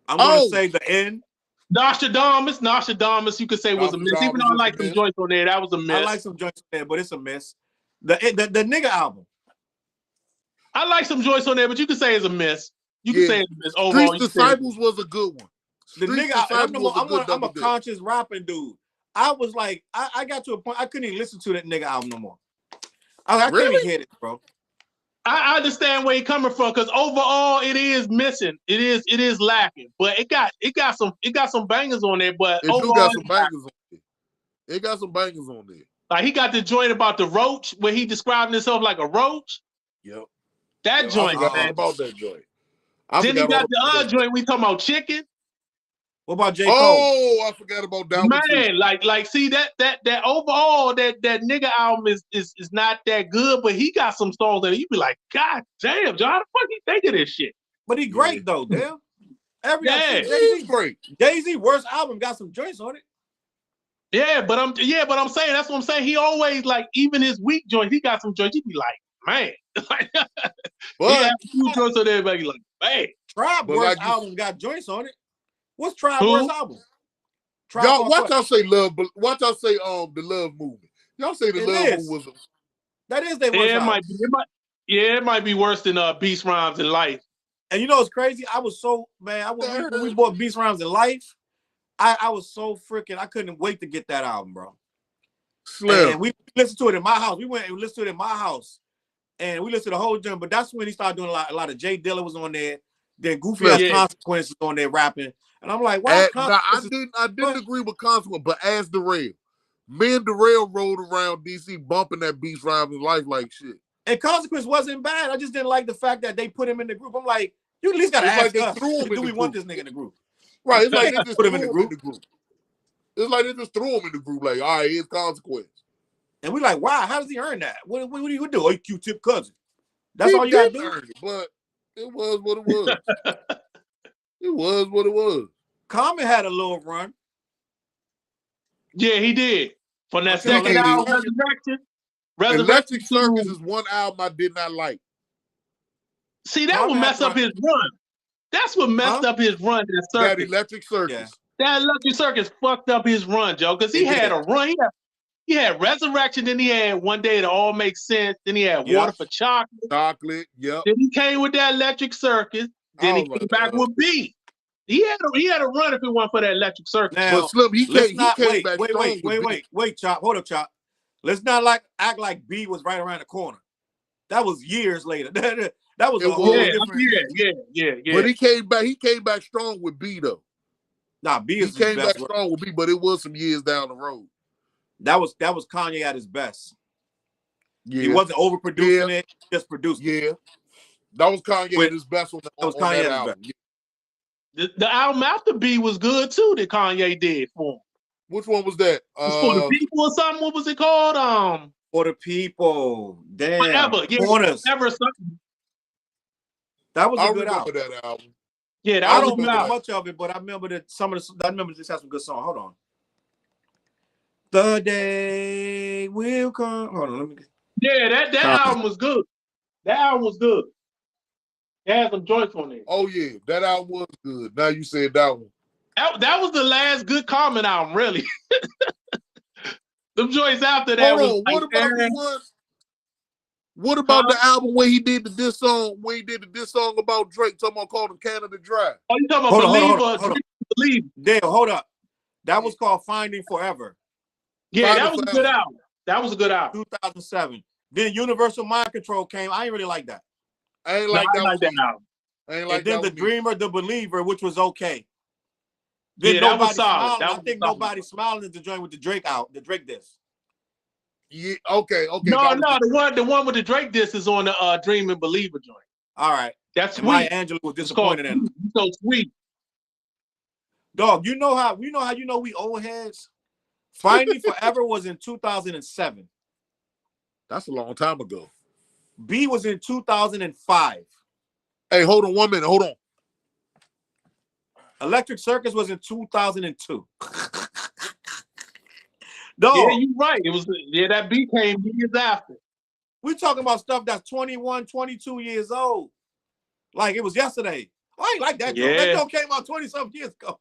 I'm gonna say the end. Nostradamus, you could say was a miss. Even though I like some joints on there, that was a miss. I like some joints on there, but it's a miss. The nigga album. I like some joints on there, but you could say it's a miss. You can say it's a miss. Overall, Street Disciples was a good one. The nigga, I'm a conscious rapping dude. I was like, I got to a point I couldn't even listen to that nigga album no more. I couldn't even hear it, bro. I understand where you're coming from because overall it is missing. It is lacking, but it got some bangers on there. But it do got some bangers on there. It got some bangers on there. Like he got the joint about the roach where he described himself like a roach. Yep. That joint. I forgot about that joint. Then he got the other joint. We talking about chicken. What about J. Cole? Oh, I forgot about that. Man, like, see that overall that nigga album is not that good, but he got some songs that you be like, God damn, John, how the fuck he think of this shit? But he great though, damn. Jay-Z great. Jay-Z worst album got some joints on it. Yeah, but I'm saying that's what I'm saying. He always like even his weak joints, he got some joints. You be like, man, he had a few joints on there, but you like, man. Tribe worst album got joints on it. What's Tribe worst album? Y'all watch y'all say love, but watch y'all say the Love Movement. Y'all say the Love Movement was that is their worst album. It might be worse than Beast Rhymes in Life. And you know what's crazy? I was so when we bought Beast Rhymes in Life. I was so freaking, I couldn't wait to get that album, bro. Slim. And we listened to it in my house. We went and listened to it in my house. And we listened to the whole joint, but that's when he started doing a lot of Jay Dilla was on there. Then Goofy has Consequences on there rapping. And I'm like, why? I didn't agree with Consequences, but as Darrell. Me and Darrell rode around DC bumping that Beast Rhymes in Life like shit. And Consequence wasn't bad. I just didn't like the fact that they put him in the group. I'm like, you at least gotta ask us, do we want this nigga in the group? Right, it's like they just put him in the group. It's like they just threw him in the group. Like, all right, here's Consequence. And we like, wow, how does he earn that? What do you do? Oh, Q-Tip cousin. That's all you gotta do. It, but it was what it was. It was what it was. Common had a little run. Yeah, he did. From that second album, Resurrection. Electric Circus is one album I did not like. See, that would mess up his run. That's what messed up his run. That Electric Circus. Yeah. That Electric Circus fucked up his run, Joe, because he had a run. He had Resurrection, then he had One Day It All Makes Sense, then he had Water for Chocolate. Yep. Then he came with that Electric Circus. Then he came back with B. He had a run if it wasn't for that Electric Circus. Now, but Slim, he came back. Wait, Chop. Hold up, Chop. Let's not act like B was right around the corner. That was years later. That was a whole different. Yeah. But he came back. He came back strong with B though. Nah, B is he came his best back strong with B, but it was some years down the road. That was Kanye at his best. Yeah. He wasn't overproducing it, just produced it. Yeah. That was Kanye at his best on that album. Yeah. The album after B was good too that Kanye did for him. Which one was that? For the People or something? What was it called? For the People. Damn. Forever. Yeah, Corners. Forever something. That was a good album. That album. Yeah, I don't remember much of it, but I remember that I remember this has some good songs. Hold on. The day will come. Hold on, let me get. Yeah, that album was good. That album was good. It had some joints on it. Oh yeah, that album was good. Now you said that one. That was the last good Common album, really. Them joints after that was what about the one? What about the album where he did the diss song? Where he did the diss song about Drake, talking about called Canada Dry. Oh, you talking about Believe? Dale, hold up. That was called Finding Forever. Yeah, that was a good album. That was a good album. 2007. Then Universal Mind Control came. I ain't really like that. I ain't like that album. And then The Dreamer, The Believer, which was okay. Then that was solid. I think Nobody Smiling is the joint with the Drake disc. Yeah, okay. No, the one with the Drake disc is on the Dream and Believer joint. All right. That's sweet. Maya Angelou was disappointed in him. So sweet. Dog, you know how we old heads? Finding Forever was in 2007. That's a long time ago. B was in 2005. Hey, hold on 1 minute. Hold on. Electric Circus was in 2002. Dog. Yeah, you're right. It was that beat came years after. We're talking about stuff that's 21, 22 years old. Like it was yesterday. I ain't like that joke. That joke came out 20-something years ago.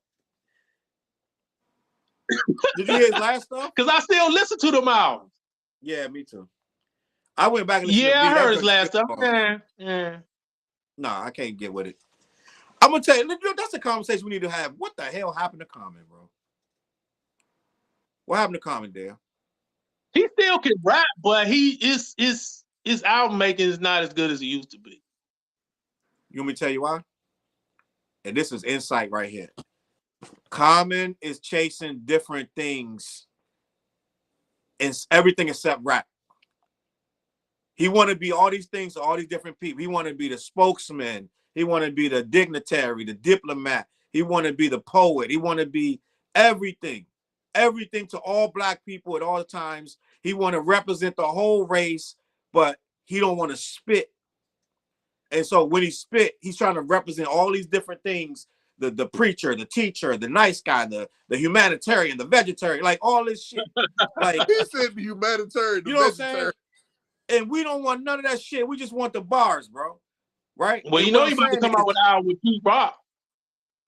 Did you hear his last stuff? Because I still listen to them albums. Yeah, me too. I went back and listened to I heard his last stuff. Yeah. Nah, I can't get with it. I'm gonna tell you, that's a conversation we need to have. What the hell happened to Common, bro? What happened to Common, Dale? He still can rap, but his album making is not as good as it used to be. You want me to tell you why? And this is insight right here. Common is chasing different things. It's everything except rap. He want to be all these things to all these different people. He want to be the spokesman. He want to be the dignitary, the diplomat. He want to be the poet. He want to be everything. Everything to all black people at all times. He want to represent the whole race, but he don't want to spit. And so when he spit, he's trying to represent all these different things. The preacher, the teacher, the nice guy, the humanitarian, the vegetarian, like all this shit. Like he said the humanitarian, the you know vegetarian. What I'm saying? And we don't want none of that shit. We just want the bars, bro. Right? Well, you know he about to come out with an album with Pete Rock.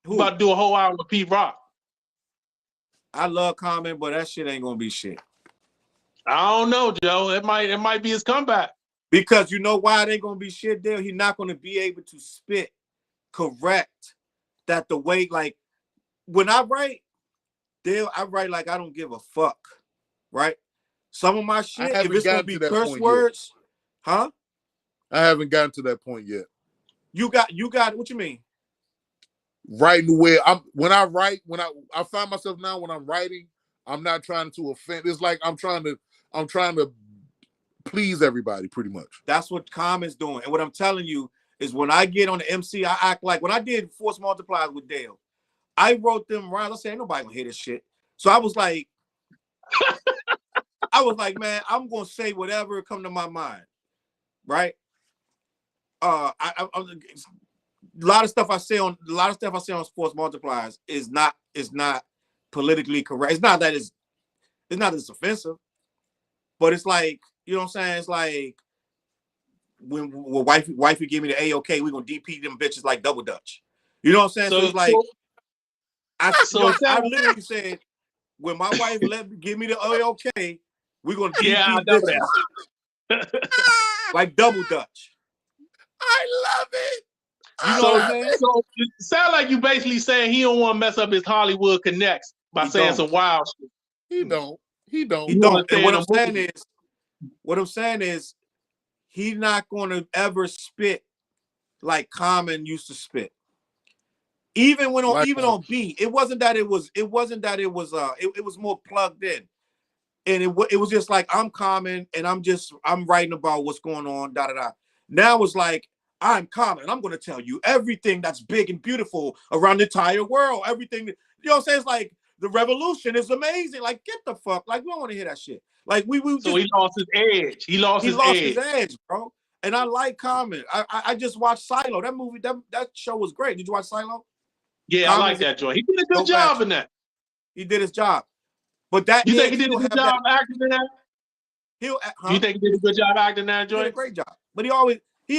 Who about to do a whole album with Pete Rock? I love Common, but that shit ain't gonna be shit. I don't know, Joe. It might be his comeback. Because you know why it ain't gonna be shit, Dale? He's not gonna be able to spit correct that the way, like when I write, Dale, I write like I don't give a fuck. Right? Some of my shit, if it's gonna be curse words, huh? I haven't gotten to that point yet. You got what you mean? Writing the way when I find myself now when I'm writing, I'm not trying to offend. It's like I'm trying to please everybody pretty much. That's what Common's doing. And what I'm telling you is when I get on the MC, I act like when I did Force Multipliers with Dale, I wrote them rhymes. I said, ain't nobody gonna hear this shit. So I was like, man, I'm gonna say whatever come to my mind. Right? A lot of stuff I say on Sports Multipliers is not politically correct. It's not that it's offensive, but it's like, you know what I'm saying? It's like when wifey give me the A-OK, we're gonna DP them bitches like Double Dutch. You know what I'm saying? So it's like I literally said when my wife give me the A-OK, we're gonna DP bitches like Double Dutch. I love it. You know what I'm saying? So it sounds like you basically saying he don't want to mess up his Hollywood connects by saying some wild shit. He don't. And what I'm saying is he's not going to ever spit like Common used to spit. Even when on on beat, it wasn't that it was it was more plugged in. And it was just like, I'm Common and I'm writing about what's going on, da da da. Now it's like, I'm Common and I'm gonna tell you everything that's big and beautiful around the entire world. Everything, you know what I'm saying? It's like the revolution is amazing. Like, get the fuck, like, we don't want to hear that shit. Like we so he lost his edge. He lost his edge, bro. And I like Common. I just watched Silo. That movie, that show was great. Did you watch Silo? Yeah, Common's, I like that joint. He did a good job in that. He did his job. But that you think he did a good job acting in that? You think he did a good job acting in that joint? He did a great job. But he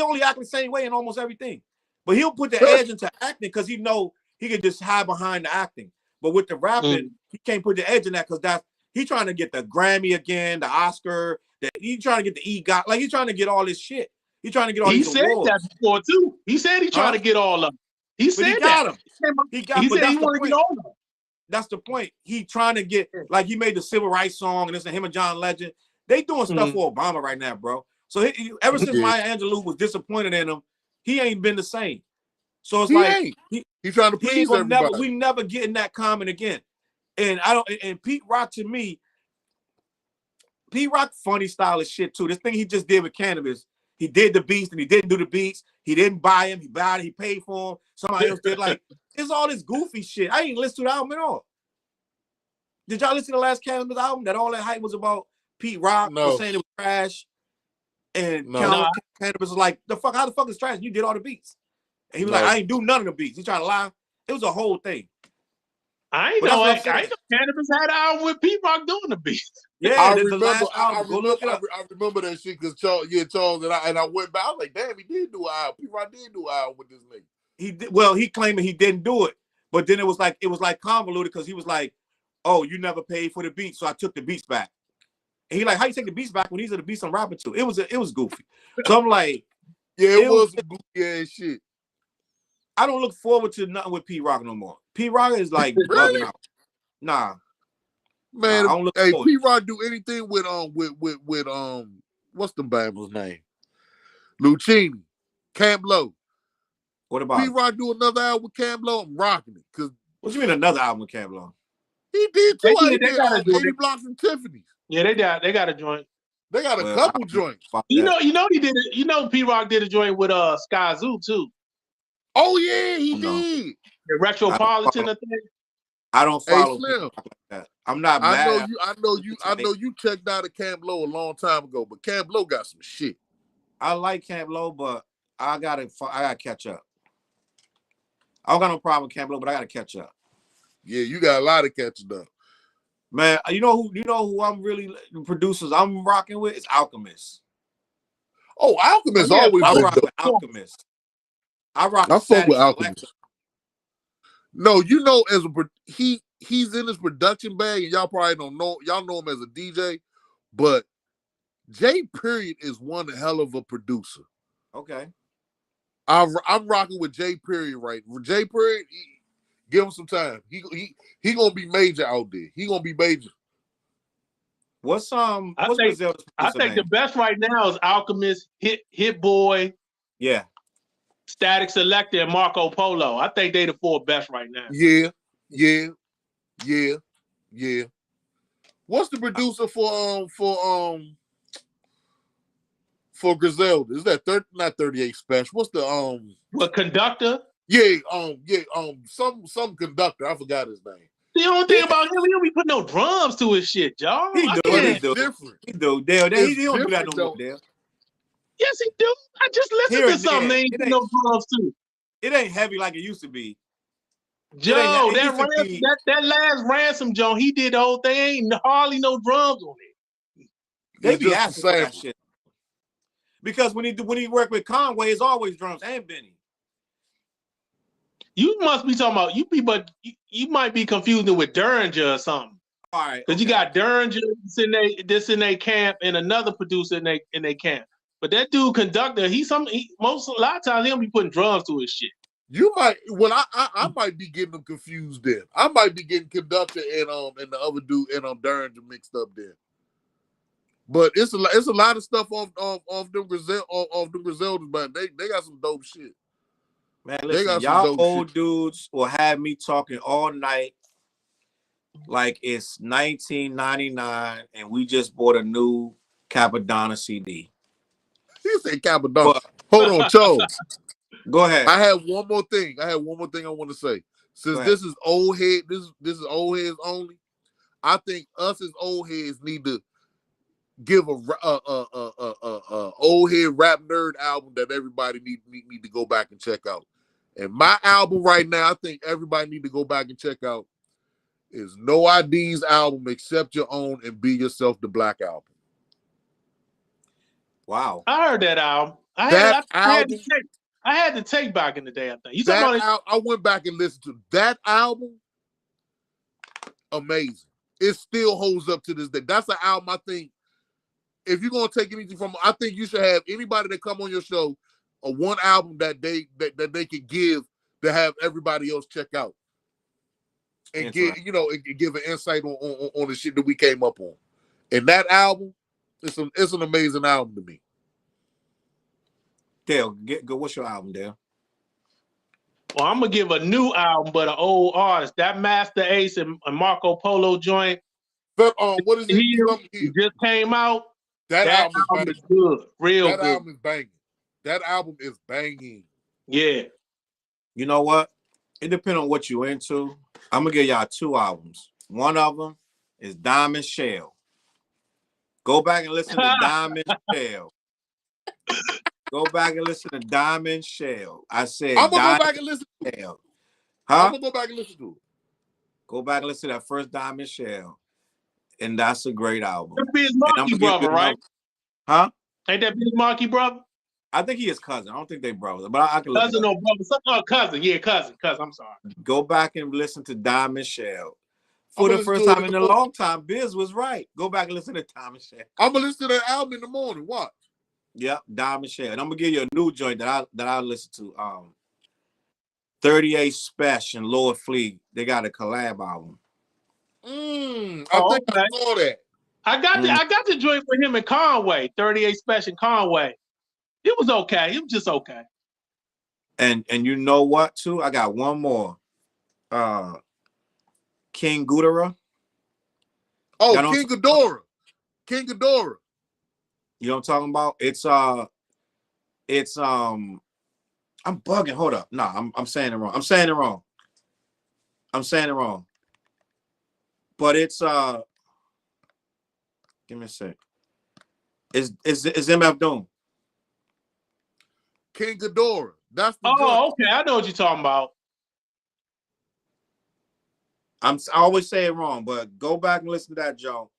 only acted the same way in almost everything. But he'll put the edge into acting because he know he can just hide behind the acting. But with the rapping, he can't put the edge in that because he's trying to get the Grammy again, the Oscar. He's trying to get the EGOT. Like, he's trying to get all this shit. He's trying to get all these awards. He said that before too. He said he's trying to get all of them. He said he got them. He said he wanted to get all of them. That's the point. He trying to get, like, he made the civil rights song, and it's him and John Legend. They doing stuff for Obama right now, bro. So ever since Maya Angelou was disappointed in him, he ain't been the same. So it's he's trying to please everybody. We never getting that Common again. And and Pete Rock, to me, Pete Rock funny style of shit too. This thing he just did with Cannabis, he did the beats and he didn't do the beats. He didn't buy him. He bought it. He paid for him. Somebody else did. Like, it's all this goofy shit. I ain't listen to the album at all. Did y'all listen to the last Cannabis album? That all that hype was about Pete Rock was saying it was trash. And Cannabis was like, how the fuck is trash? You did all the beats. And he was like, I ain't do none of the beats. He trying to lie. It was a whole thing. I ain't know Cannabis had an album with Pete Rock doing the beats. Yeah, I remember that shit because Challz and I went back. I was like, damn, he did do an album. Pete Rock did do an album with this nigga. He did, well, he claiming he didn't do it, but then it was like convoluted because he was like, oh, you never paid for the beats, so I took the beats back. And he like, how you take the beats back when these are the beats I'm rapping to? It was goofy. So I'm like, yeah, it was goofy ass shit. I don't look forward to nothing with Pete Rock no more. Pete Rock is like bugging out. Nah, man. Pete Rock do anything with what's the Bama's name? Lucchini, Camp Low. What about Pete Rock do another album with Camp Low? I'm rocking it. Cause what you mean another album with Camp Low? He did too. They got 80 Blocks and Tiffany's. Yeah, they got a joint. They got a couple joints. You know he did it. You know Pete Rock did a joint with Sky Zoo too. Oh yeah, he did. The Retropolitan thing. I don't follow like that. I'm not mad. I know you checked out of Camp Low a long time ago, but Camp Low got some shit. I like Camp Low, but I gotta catch up. I don't got no problem with Camp Low, but I gotta catch up. Yeah, you got a lot of catching up. Man, you know who I'm really, the producers I'm rocking with is Alchemist. Oh, Alchemist always been Alchemist. I fuck with Alchemist. No, you know, he's in his production bag, and y'all probably don't know. Y'all know him as a DJ, but J Period is one hell of a producer. Okay. I'm rocking with J Period right. J Period, give him some time. He gonna be major out there. He gonna be major. I think the best right now is Alchemist, Hit Boy, yeah, Static Selector, and Marco Polo. I think they the four best right now. Yeah. What's the producer for Griselda? Is that not 38 Special? What's the What, Conductor? Yeah, some conductor. I forgot his name. The only thing about him, he don't be putting no drums to his shit, y'all. He do. Different. He do. Dale, he don't do that no more, Dale. Yes, he do. I just listened to something they ain't no drums to. It ain't heavy like it used to be. Joe, that last Ransom Joe, he did the whole thing. Ain't hardly no drums on it. They be asking for that shit. Because when he worked with Conway, it's always drums and Benny. You must be talking about you might be confusing with Derringer or something. All right, because you got Derringer in their camp and another producer in their camp. But that dude Conductor, a lot of times he don't be putting drums to his shit. You might. Well, I might be getting them confused then. I might be getting Conductor and the other dude and Derringer mixed up there. But it's a lot of stuff off them Griseldas, but they got some dope shit. Man, listen, y'all old shit. dudes will have me talking all night like it's 1999 and we just bought a new Capadonna CD. You say Capadonna. Hold on, Challz. Go ahead. I have one more thing. I want to say. Since this is old head, this is old heads only. I think us as old heads need to give a old head rap nerd album that everybody need to go back and check out. And my album right now, I think everybody need to go back and check out is No ID's album, Accept Your Own and Be Yourself, the Black album. Wow. I heard that album. I had to take back in the day, I think. You talking about I went back and listened to that album. Amazing. It still holds up to this day. That's an album I think, if you're going to take anything from, I think you should have anybody that come on your show a one album that they could give to have everybody else check out. And give an insight on the shit that we came up on. And that album, it's an amazing album to me. Dale, go. What's your album, Dale? Well, I'm gonna give a new album, but an old artist. That Master Ace and Marco Polo joint. But what is it? He just came out. That album is good. Real good. That album is banging. That album is banging. Yeah. You know what? It depends on what you're into. I'm gonna give y'all two albums. One of them is Diamond Shell. Go back and listen to Diamond Shell. Go back and listen to Diamond Shell. I said I'm gonna go back and listen to Shell. I'm gonna go back and listen to it. Go back and listen to that first Diamond Shell. And that's a great album. That'd be his Marky brother, right? Huh? Ain't that his Marky brother? I think he is cousin. I don't think they brothers, but I can look cousin or brother. Cousin. Yeah, cousin. I'm sorry. Go back and listen to Diamond Shell. For the first time in a long time, Biz was right. Go back and listen to Diamond Shell. I'm gonna listen to that album in the morning. Watch. Yep, Diamond Shell. And I'm gonna give you a new joint that I listen to. 38 Special and Lord Fleet. They got a collab album. I think I saw that. I got the joint with him in Conway. 38 Special Conway. It was okay. It was just okay. And you know what too? I got one more. King Ghidorah. Oh, King Ghidorah. King Ghidorah. You know what I'm talking about? It's I'm bugging. Hold up. No, I'm saying it wrong. I'm saying it wrong. But it's give me a sec. It's MF Doom. King Ghidorah. That's the okay. I know what you're talking about. I always say it wrong, but go back and listen to that, Joe.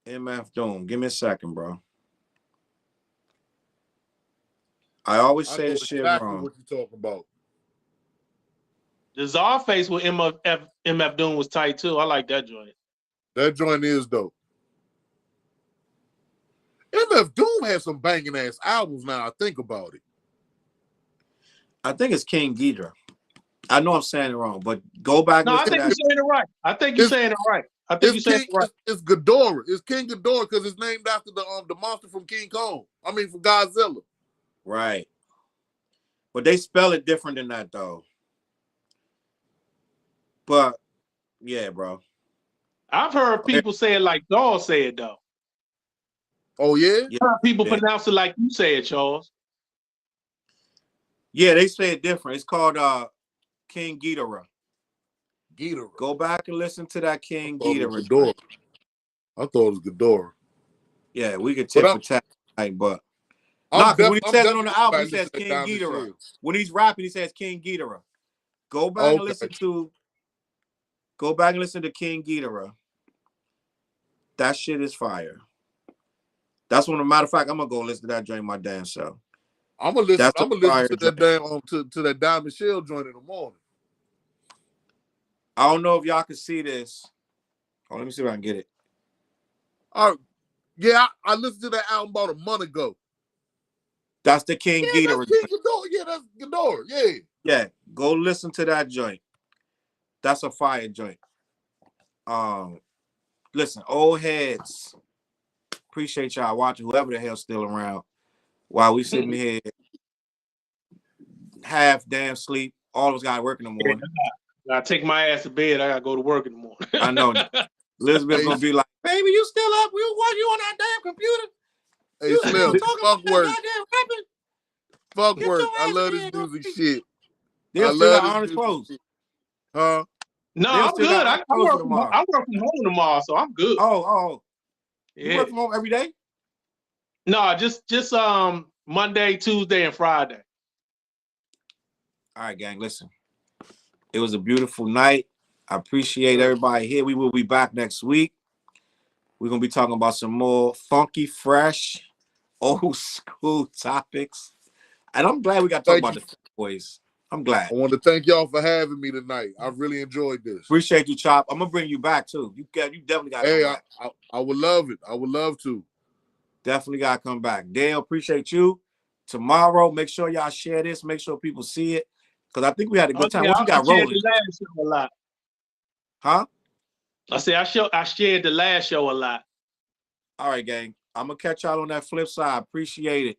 MF Doom. Give me a second, bro. I always say this shit wrong. What you talking about? The Czarface with MF Doom was tight too. I like that joint. That joint is dope. MF Doom has some banging ass albums now. I think about it. I think it's King Ghidorah. I know I'm saying it wrong, but go back. No, I think you're saying it right. I think you're saying it right. It's Ghidorah. It's King Ghidorah because it's named after the monster from King Kong. I mean, from Godzilla. Right. But they spell it different than that, though. But yeah, bro. I've heard people say it like Dawg said, though. Oh yeah. I've heard people pronounce it like you say it, Challz. Yeah, they say it different. It's called King Ghidorah. Ghidorah. Go back and listen to that King Ghidorah. I thought it was Ghidorah. Yeah, we could tip for tat, but when he says it on the album, he says King Ghidorah. When he's rapping, he says King Ghidorah. Go back and listen to. Go back and listen to King Ghidorah. That shit is fire. That's one. As a matter of fact, I'm gonna go listen to that joint my damn self. I'm gonna listen to that damn to that Diamond Shell joint in the morning. I don't know if y'all can see this. Oh, let me see if I can get it. All right. Yeah, I listened to that album about a month ago. That's the King Ghidorah. King Ghidorah. Yeah, that's Ghidorah. Yeah. Yeah, go listen to that joint. That's a fire joint. Listen, old heads. Appreciate y'all watching, whoever the hell's still around, while we sitting here half damn sleep. All of us got to work in the morning. I take my ass to bed. I got to go to work in the morning. I know. Elizabeth's going to be like, baby, you still up? You on that damn computer? Hey, you Slim, fuck work. Fuck Get work. I love this music shit. They still got honest clothes. Huh? No, I'm good. I work from home tomorrow, so I'm good. Oh. Yeah. You work from home every day? No, just Monday, Tuesday, and Friday. All right, gang, listen. It was a beautiful night. I appreciate everybody here. We will be back next week. We're going to be talking about some more funky, fresh, old school topics. And I'm glad we got to talk about the boys. I'm glad. I want to thank y'all for having me tonight. I really enjoyed this. Appreciate you, Chop. I'm going to bring you back, too. You definitely got to come back. I would love it. I would love to. Definitely got to come back. Dale, appreciate you. Tomorrow, make sure y'all share this. Make sure people see it. Because I think we had a good time. What you got rolling? The last show a lot. Huh? I shared the last show a lot. All right, gang. I'm going to catch y'all on that flip side. Appreciate it.